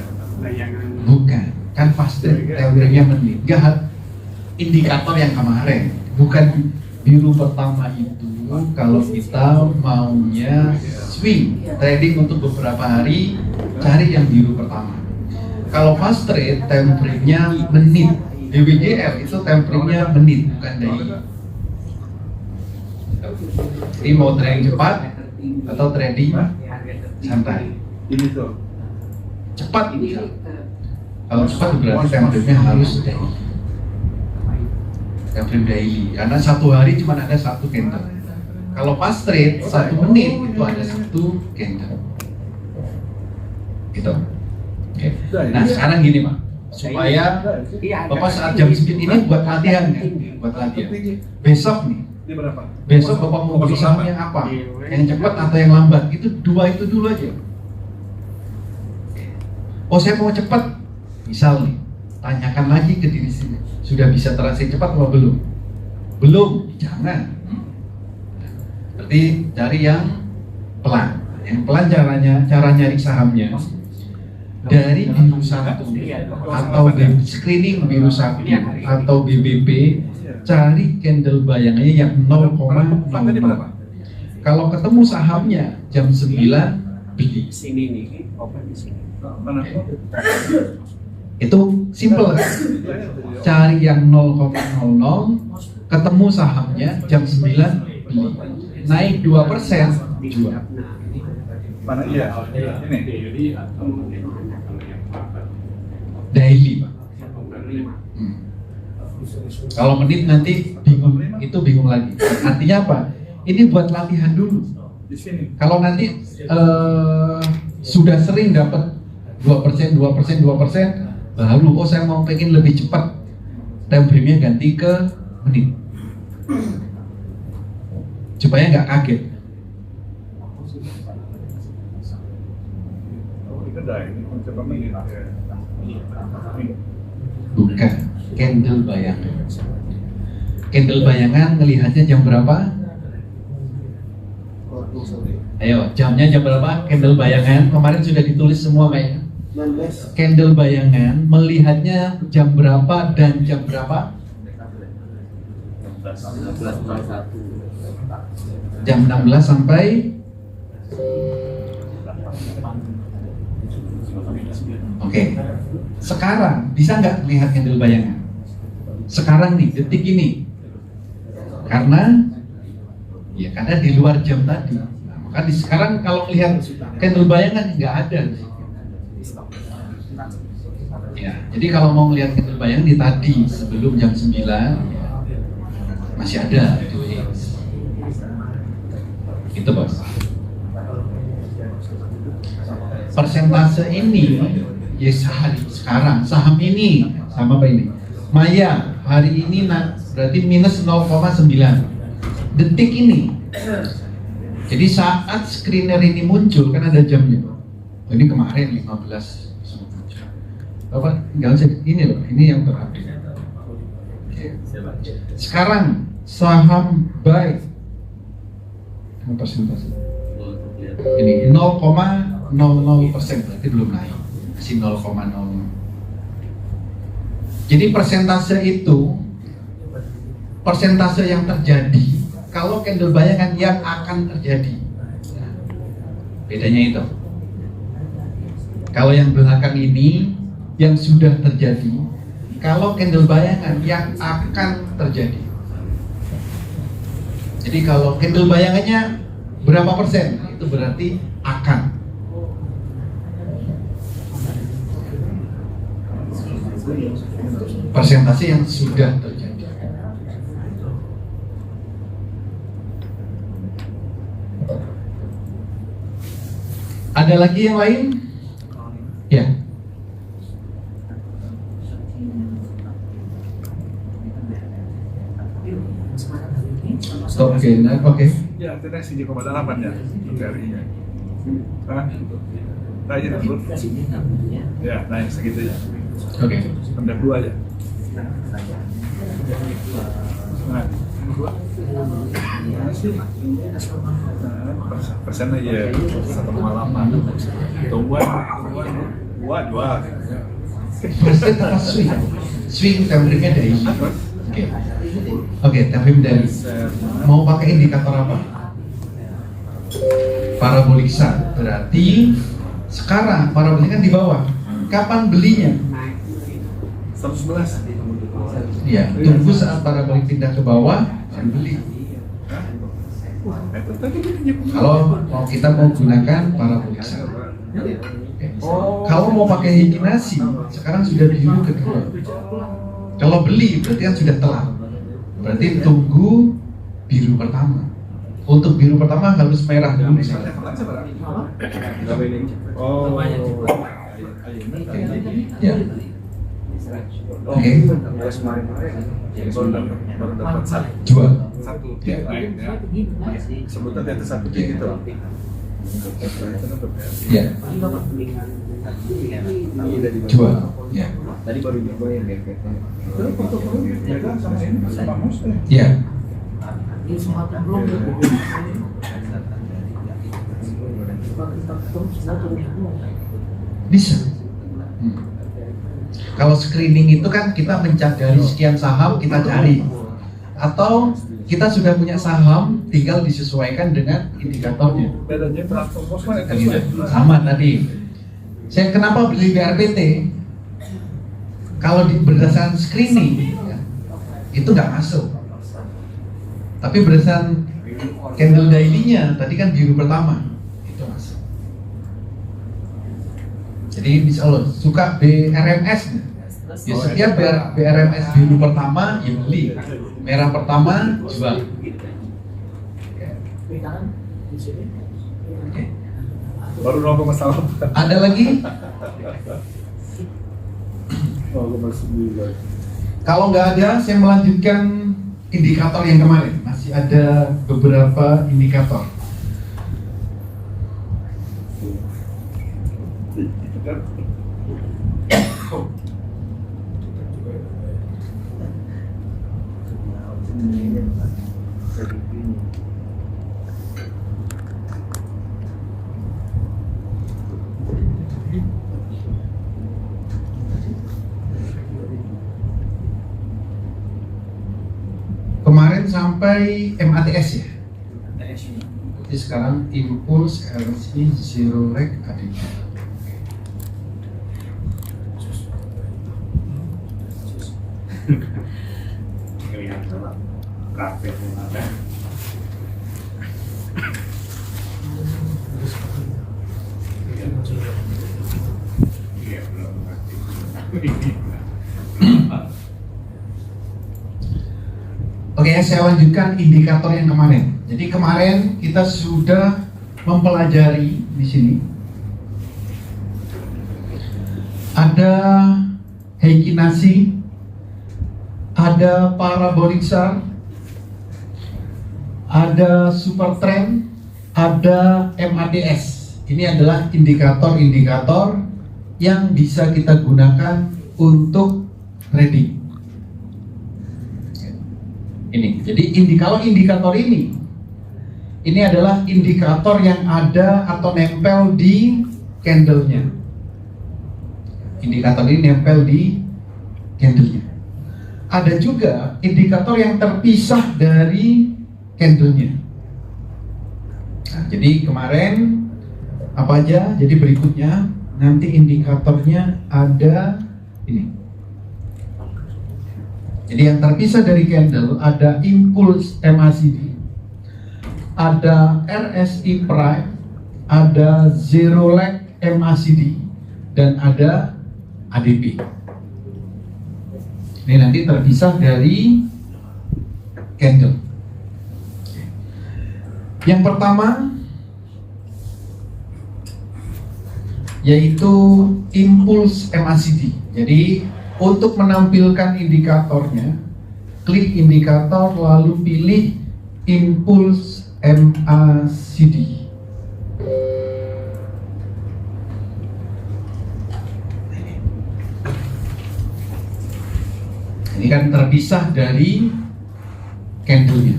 C: Bukan, kan pasti teorinya menit. Enggak, indikator yang kemarin. Bukan biru pertama itu kalau kita maunya swing trading untuk beberapa hari, cari yang biru pertama. Kalau fast trade, time frame-nya menit. DWGL itu time frame-nya menit, bukan daily. Jadi mau trading cepat atau trading santai.
H: ini tuh.
C: Cepat ini. Kalau cepat berarti time frame-nya harus daily. Time frame daily. Karena satu hari cuma ada satu candle. Kalau fast trade 1 menit itu ada 1 candle. Gitu. Oke. Nah sekarang gini Pak, supaya Bapak saat jam speed ini buat latihan kan? Buat latihan. Besok nih,
H: Ini berapa?
C: besok Bapak mau beli saham yang apa? Yang cepat atau yang lambat? Itu dua itu dulu aja. Oh saya mau cepat, misal nih, tanyakan lagi ke diri sendiri. Sudah bisa transaksi cepat atau belum? Belum, jangan. Berarti cari yang pelan. Yang pelan cara nyari sahamnya dari biru 1 atau screening biru 1 atau BBB, cari candle bayangannya yang 0,00. Kalau ketemu sahamnya jam 9 beli.
B: Sini nih, open di sini.
H: Mana?
C: Itu simple. Cari yang 0,00, ketemu sahamnya jam 9 beli. Naik 2%, jual.
H: Mana iya? Ini.
C: Daily Pak. Kalau menit nanti bingung, itu bingung lagi. Artinya apa? Ini buat latihan dulu.
H: Di sini.
C: Kalau nanti sudah sering dapat 2%, baru oh saya mau pengen lebih cepat, time frame-nya ganti ke menit. Supaya nggak kaget.
H: Oh, ini kedai. Ini coba menit.
C: Bukan, candle bayangan. Candle bayangan ngelihatnya jam berapa? Ayo, jamnya jam berapa? Candle bayangan kemarin sudah ditulis semua kayaknya. Candle bayangan melihatnya jam berapa dan jam berapa? Jam 16 sampai Oke. Sekarang bisa nggak lihat candle bayangan? Sekarang nih, detik ini. Karena di luar jam tadi. Nah, maka sekarang kalau lihat candle bayangan nggak ada. Ya, jadi kalau mau melihat candle bayangan di tadi sebelum jam 9 ya, masih ada di Wix. Itu bos. Persentase ini ya sehari sekarang saham ini sama apa ini? Maya hari ini berarti minus 0,9 detik ini. Jadi saat screener ini muncul kan ada jamnya. Ini kemarin 15 apa? Tinggal cek ini loh, ini yang terupdate. Sekarang saham buy persentase ini 0,00% berarti belum naik, masih 0,00. Jadi persentase itu persentase yang terjadi kalau candle bayangan yang akan terjadi. Bedanya itu. Kalau yang belakang ini yang sudah terjadi, kalau candle bayangan yang akan terjadi. Jadi kalau candle bayangannya berapa persen, itu berarti akan. Persentase yang sudah terjadi. Ada lagi yang lain? Ya. Oke, oke.
H: Ya, itu naik 7,8 ya untuk hari-nya. Hah? Naik dulu. Ya, naik segitu ya.
C: Oke.
H: Rendah 2 ya. Nah, 2. Persennya ya 1,8. Tumbuhan jual.
C: Persen apa swing? Swing temperature dari. Oke. Oke, tapi dari mau pakai indikator apa? Parabolik SAR. Berarti sekarang parabolik kan di bawah. Kapan belinya?
H: 111.
C: Ya, tunggu saat parabolik pindah ke bawah dan beli. Kalau kita mau gunakan parabolik SAR. Kalau mau pakai hijinasi, sekarang sudah biru kedua. Kalau beli berarti kan sudah telat. Berarti tunggu biru pertama. Untuk biru pertama harus merah dulu misalnya.
H: Oh.
C: Ya. Oke.
H: Baru dapat
C: Jual.
H: satu
C: Ya.
H: naik ya. Sebutan di atas 1 gitu.
C: Ya. Jual. Ya.
E: Tadi baru nyoba yang BPT.
C: Ya. Bisa. Kalau screening itu kan kita mencari dari sekian saham kita cari, atau kita sudah punya saham tinggal disesuaikan dengan indikatornya.
H: Bedanya transform kan
C: Kan gitu. Sama tadi. Saya kenapa beli BRPT? Kalau berdasarkan screening ya, itu nggak masuk. Tapi berdasarkan candle daily-nya tadi kan biru pertama itu masuk. Jadi bisa lo suka BRMS, ya setiap BRMS biru pertama ya beli, merah pertama jual.
H: baru 0,1.
C: Ada lagi?
H: 0,9.
C: Kalau nggak ada, saya melanjutkan indikator yang kemarin. Masih ada beberapa indikator. Kemarin sampai MATS ya. Jadi sekarang Impulse RSI Zero Leg adanya. Oke, saya lanjutkan indikator yang kemarin. Jadi kemarin kita sudah mempelajari di sini ada heikinasi, ada parabolic SAR, ada super trend, ada MADS. Ini adalah indikator-indikator yang bisa kita gunakan untuk trading. Ini, jadi indikator ini adalah indikator yang ada atau nempel di candlenya. Indikator ini nempel di candlenya. Ada juga indikator yang terpisah dari candlenya. Nah, jadi kemarin apa aja? Jadi berikutnya nanti indikatornya ada ini. Jadi yang terpisah dari candle ada Impulse MACD, ada RSI Prime, ada Zero Leg MACD, dan ada ADP. Ini nanti terpisah dari candle. Yang pertama yaitu Impulse MACD. Jadi untuk menampilkan indikatornya, klik indikator lalu pilih Impulse MACD. Ini kan terpisah dari candlenya.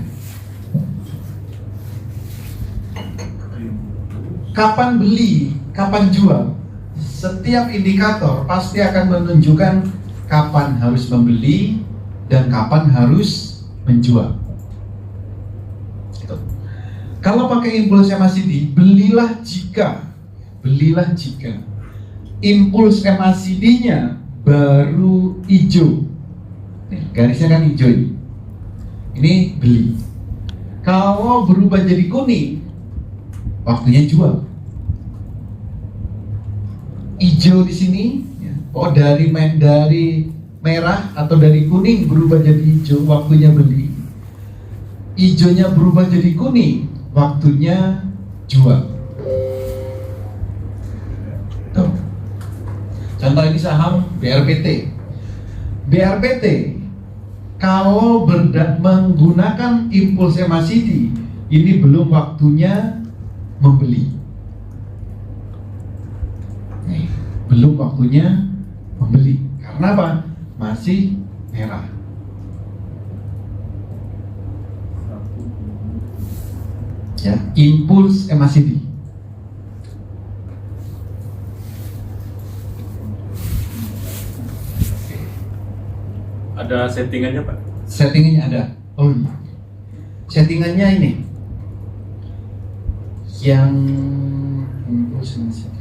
C: Kapan beli, kapan jual? Setiap indikator pasti akan menunjukkan kapan harus membeli dan kapan harus menjual. Gitu. Kalau pakai Impulse MACD, belilah jika Impulse MACD-nya baru hijau. Nih, garisnya kan hijau ini. Ini beli. Kalau berubah jadi kuning, waktunya jual. Hijau di sini, oh dari merah atau dari kuning berubah jadi hijau, waktunya beli. Hijaunya berubah jadi kuning, waktunya jual. Tuh. Contoh ini saham BRPT. BRPT kalau menggunakan Impulse MACD, ini belum waktunya membeli. Belum waktunya membeli. Karena apa? Masih merah. Ya, Impulse MACD.
I: Ada settingannya Pak?
C: Settingannya ada. Oh iya. Settingannya ini. Yang Impulse MACD.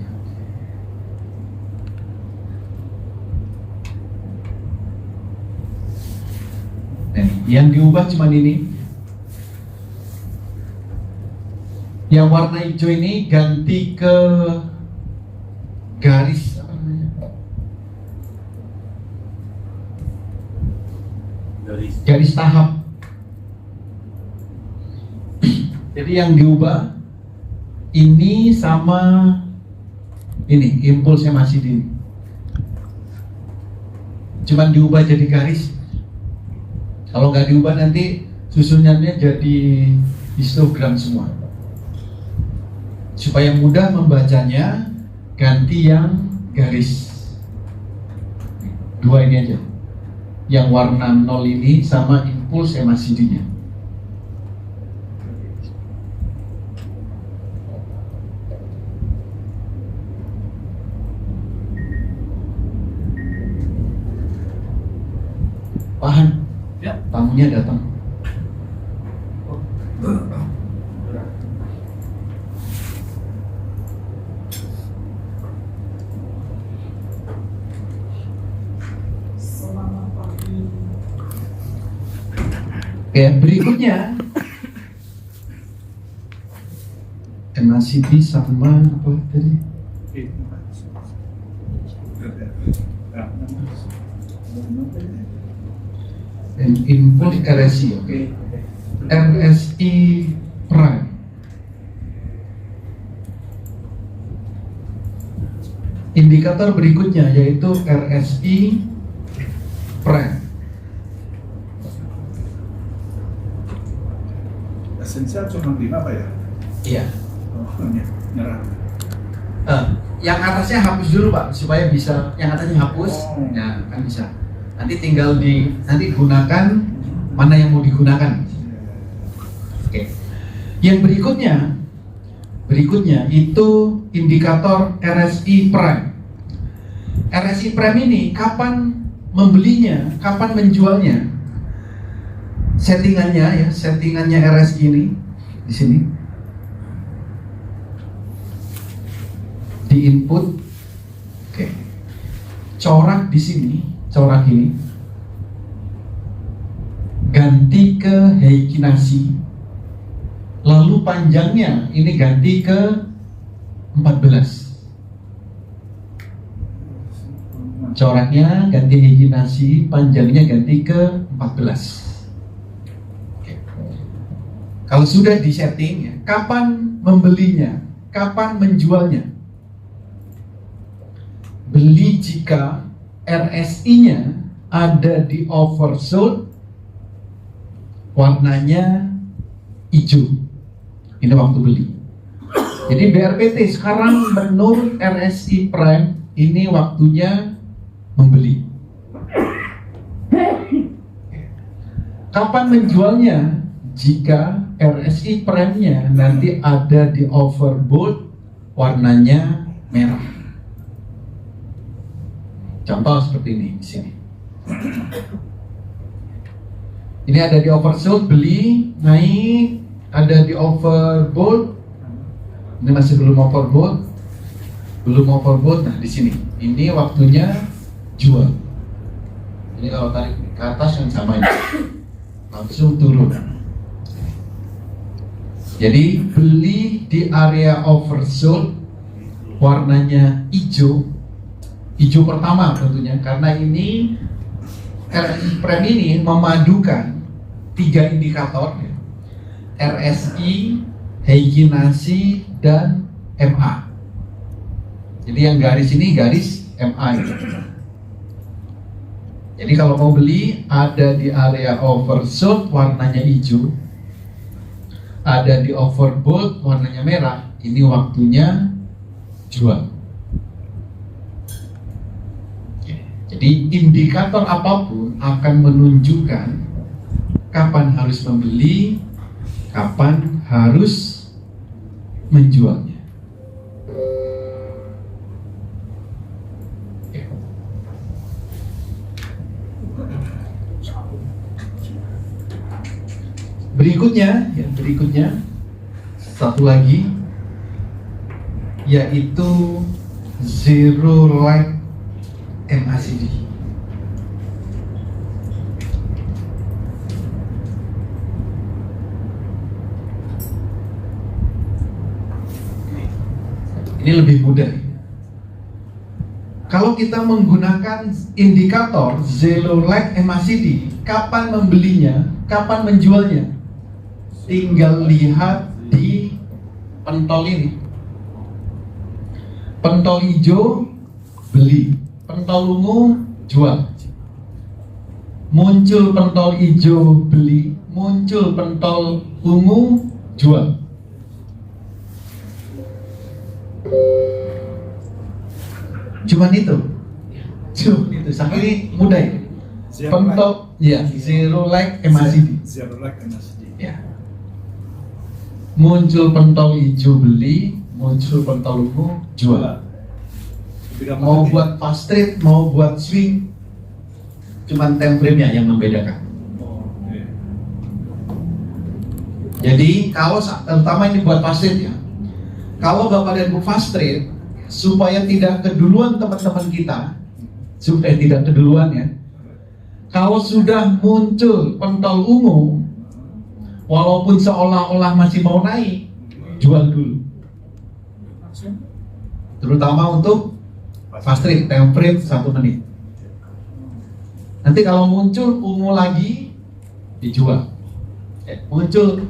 C: Yang diubah cuma ini. Yang warna hijau ini ganti ke garis apa namanya? Garis tahap. Jadi yang diubah ini sama ini Impulse MACD ini. Cuman diubah jadi garis. Kalau nggak diubah nanti susunannya jadi histogram semua. Supaya mudah membacanya, ganti yang garis. Dua ini aja. Yang warna 0 ini sama Impulse MACD-nya. Paham?
D: Ya.
C: Tamunya datang.
G: Selamat pagi.
C: Oke, berikutnya MACD sama apa tadi?
H: Ya.
C: Dan input RSI, oke. RSI prime. Indikator berikutnya yaitu RSI prime.
H: Esensial cuma 5 Pak ya?
C: Iya.
H: Oh, nyerah.
C: Yang atasnya hapus dulu Pak, supaya bisa yang atasnya hapus.
H: Oh.
C: Ya, kan bisa. Nanti tinggal nanti gunakan mana yang mau digunakan. Oke. Yang berikutnya itu indikator RSI prime. RSI prime ini kapan membelinya, kapan menjualnya? Settingannya RSI ini di sini. Di input. Oke. Corak di sini, corak ini ganti ke Heikinasi. Lalu panjangnya ini ganti ke 14. Coraknya ganti Heikinasi, panjangnya ganti ke 14. Oke. Kalau sudah disetting ya, kapan membelinya, kapan menjualnya? Beli jika RSI-nya ada di oversold, warnanya hijau. Ini waktu beli. Jadi BRPT sekarang menurut RSI prime ini waktunya membeli. Kapan menjualnya? Jika RSI prime-nya nanti ada di overbought, warnanya merah. Contoh seperti ini di sini. Ini ada di oversold, beli, naik, ada di overbought. Ini masih belum overbought. Nah di sini. Ini waktunya jual. Ini kalau tarik ke atas yang sama ini. Langsung turun. Jadi beli di area oversold, warnanya hijau. Hijau pertama tentunya, karena ini RSI prime ini memadukan 3 indikator ya. RSI, Heikinasi, dan MA. Jadi yang garis ini garis MA itu. Jadi kalau mau beli ada di area oversold warnanya hijau, ada di overbought warnanya merah. Ini waktunya jual. Jadi indikator apapun akan menunjukkan kapan harus membeli, kapan harus menjualnya. Berikutnya satu lagi yaitu zero light MACD. Ini lebih mudah. Kalau kita menggunakan indikator zero light MACD, kapan membelinya, kapan menjualnya? Tinggal lihat di pentol ini. Pentol hijau beli, pentol ungu jual. Muncul pentol hijau beli, muncul pentol ungu jual. Cuman itu. Saking mudah ya. Pentol ya, zero light MACD.
H: Zero light MACD.
C: Ya. Muncul pentol hijau beli, muncul pentol ungu jual. Mau buat fast trade, mau buat swing, cuman time frame-nya yang membedakan. Jadi kalau terutama ini buat fast trade ya. Kalau Bapak dan Ibu fast trade, supaya tidak keduluan teman-teman kita, supaya tidak keduluan ya. Kalau sudah muncul pentol ungu, walaupun seolah-olah masih mau naik, jual dulu. Terutama untuk fast trade, time frame 1 menit. Nanti kalau muncul ungu lagi, dijual. Muncul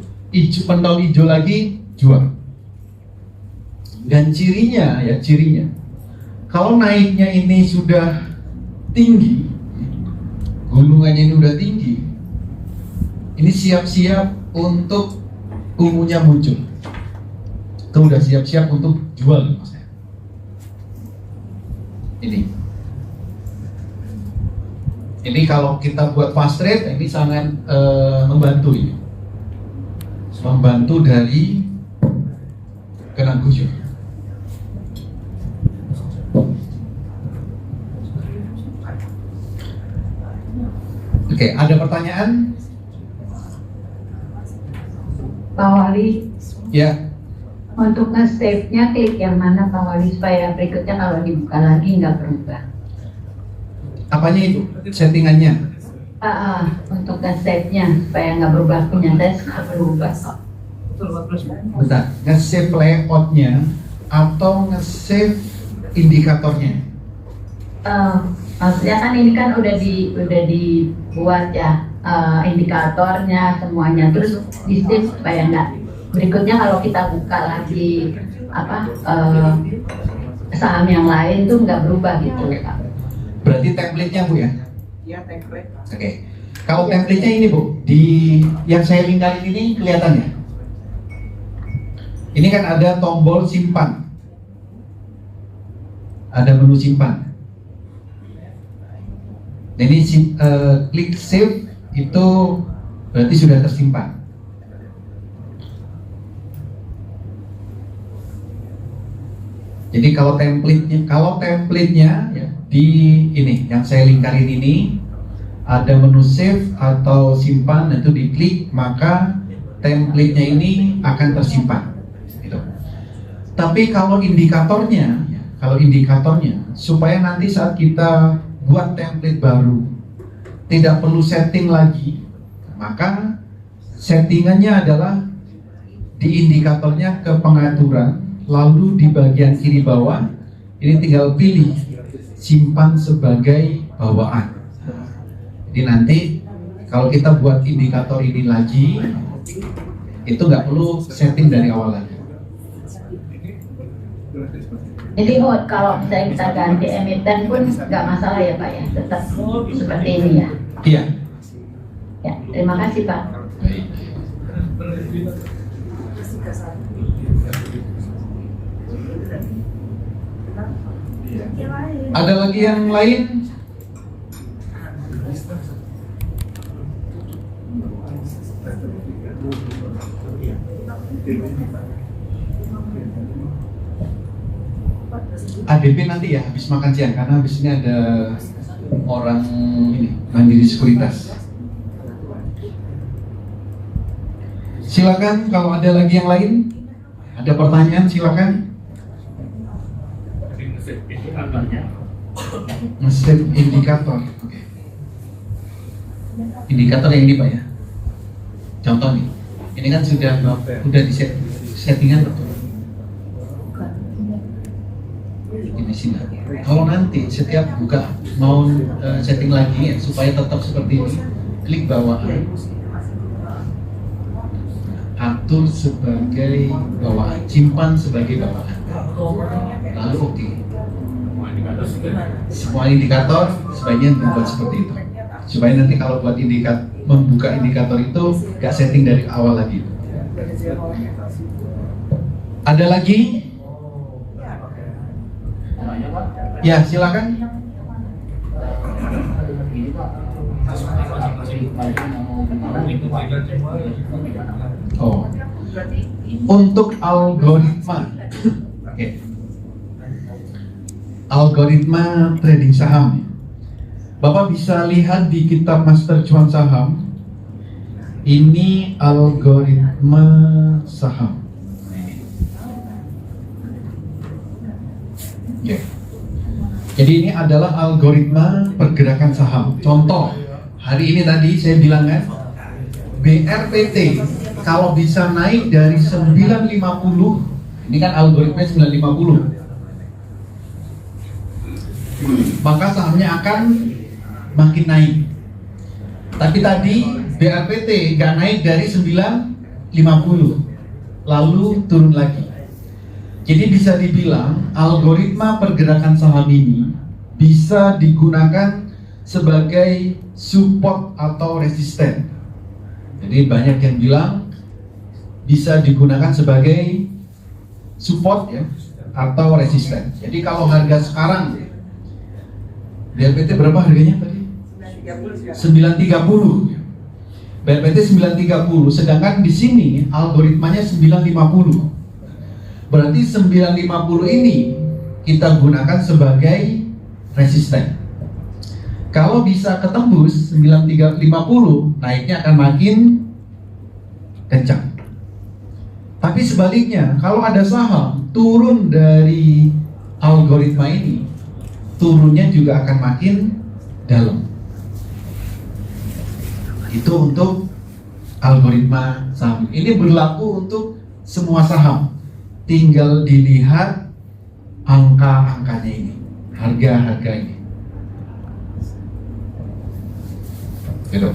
C: pentol hijau lagi, jual. Dan cirinya, kalau naiknya ini sudah tinggi, gunungannya ini udah tinggi, ini siap-siap untuk ungunya muncul. Itu udah siap-siap untuk jual, Mas. Ini kalau kita buat fast trade, ini sangat membantu ini. Membantu dari kena gusur. Oke, ada pertanyaan?
I: Pak Wali,
C: Ya,
I: untuk nge-save-nya klik yang mana Pak Wali supaya berikutnya kalau dibuka lagi nggak berubah?
C: apanya itu? Settingannya?
I: Untuk nge-save-nya supaya nggak berubah, punya saya nggak berubah kok.
C: Bentar, nge-save layoutnya atau nge-save indikatornya?
I: Maksudnya kan ini kan udah dibuat ya indikatornya semuanya, terus di save supaya nggak berikutnya kalau kita buka lagi saham yang lain tuh nggak berubah gitu Pak.
C: Berarti template-nya Bu ya?
G: Iya, template.
C: Oke. Kalau template-nya ini Bu, di yang saya lingkarin ini kelihatannya. Ini kan ada tombol simpan. Ada menu simpan. Jadi klik save itu berarti sudah tersimpan. Jadi kalau template-nya ya, di ini yang saya lingkarin ini ada menu save atau simpan, itu diklik maka template-nya ini akan tersimpan. Gitu. Tapi kalau indikatornya supaya nanti saat kita buat template baru tidak perlu setting lagi, maka settingannya adalah di indikatornya ke pengaturan, lalu di bagian kiri bawah ini tinggal pilih simpan sebagai bawaan. Jadi nanti kalau kita buat indikator ini lagi, itu nggak perlu setting dari awal lagi.
I: Jadi kalau misalnya kita ganti emiten pun nggak masalah ya Pak ya, tetap seperti ini ya.
C: Iya.
I: Ya, terima kasih Pak.
C: Ada lagi yang lain? ADP nanti ya habis makan siang, karena habis ini ada orang ini Mandiri Sekuritas. Silakan kalau ada lagi yang lain, ada pertanyaan silakan. Nge-save indikator. Oke. Indikator yang ini Pak ya. Contoh nih. Ini kan sudah di settingan betul. Ini sini. Kalau nanti setiap buka mau setting lagi ya, supaya tetap seperti ini, klik bawah. Atur sebagai bawaan, simpan sebagai bawaan. Lalu oke. Semua indikator sebaiknya dibuat seperti itu, supaya nanti kalau buat membuka indikator itu gak setting dari awal lagi. Ada lagi? Ya silakan. Oh, untuk algoritma, oke. Algoritma trading saham. Bapak bisa lihat di kitab Master Cuan Saham. Ini algoritma saham. Oke. Jadi ini adalah algoritma pergerakan saham. Contoh, hari ini tadi saya bilang kan, BRPT kalau bisa naik dari 950, ini kan algoritma 950, maka sahamnya akan makin naik. Tapi tadi BRPT nggak naik dari 9.50, lalu turun lagi. Jadi bisa dibilang algoritma pergerakan saham ini bisa digunakan sebagai support atau resisten. Jadi banyak yang bilang bisa digunakan sebagai support ya atau resisten. Jadi kalau harga sekarang BRPT berapa harganya tadi? 930. BRPT 930, sedangkan di sini algoritmanya 950. Berarti 950 ini kita gunakan sebagai resisten. Kalau bisa ketembus 9350, naiknya akan makin kencang. Tapi sebaliknya, kalau ada saham turun dari algoritma ini, turunnya juga akan makin dalam. Itu untuk algoritma saham. Ini berlaku untuk semua saham. Tinggal dilihat angka-angkanya ini, harga-harga ini. Gitu.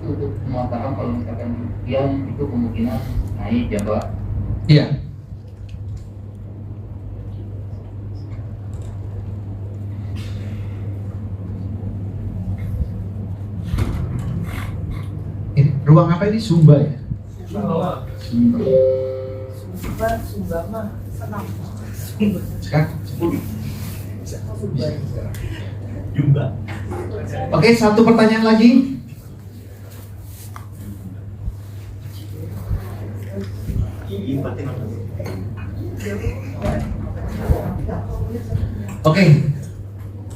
E: Untuk semua saham kalau misalkan yang itu kemungkinan naik ya Pak.
C: Iya. Ini ruang apa ini? Sumba ya? Sumba.
G: Sumba mah senang.
C: Sekarang 10.
D: Jumba.
C: Oke, satu pertanyaan lagi. Oke,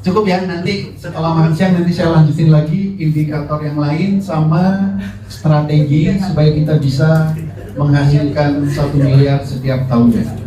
C: cukup ya. Nanti setelah makan siang nanti saya lanjutin lagi indikator yang lain sama strategi supaya kita bisa menghasilkan 1 miliar setiap tahunnya.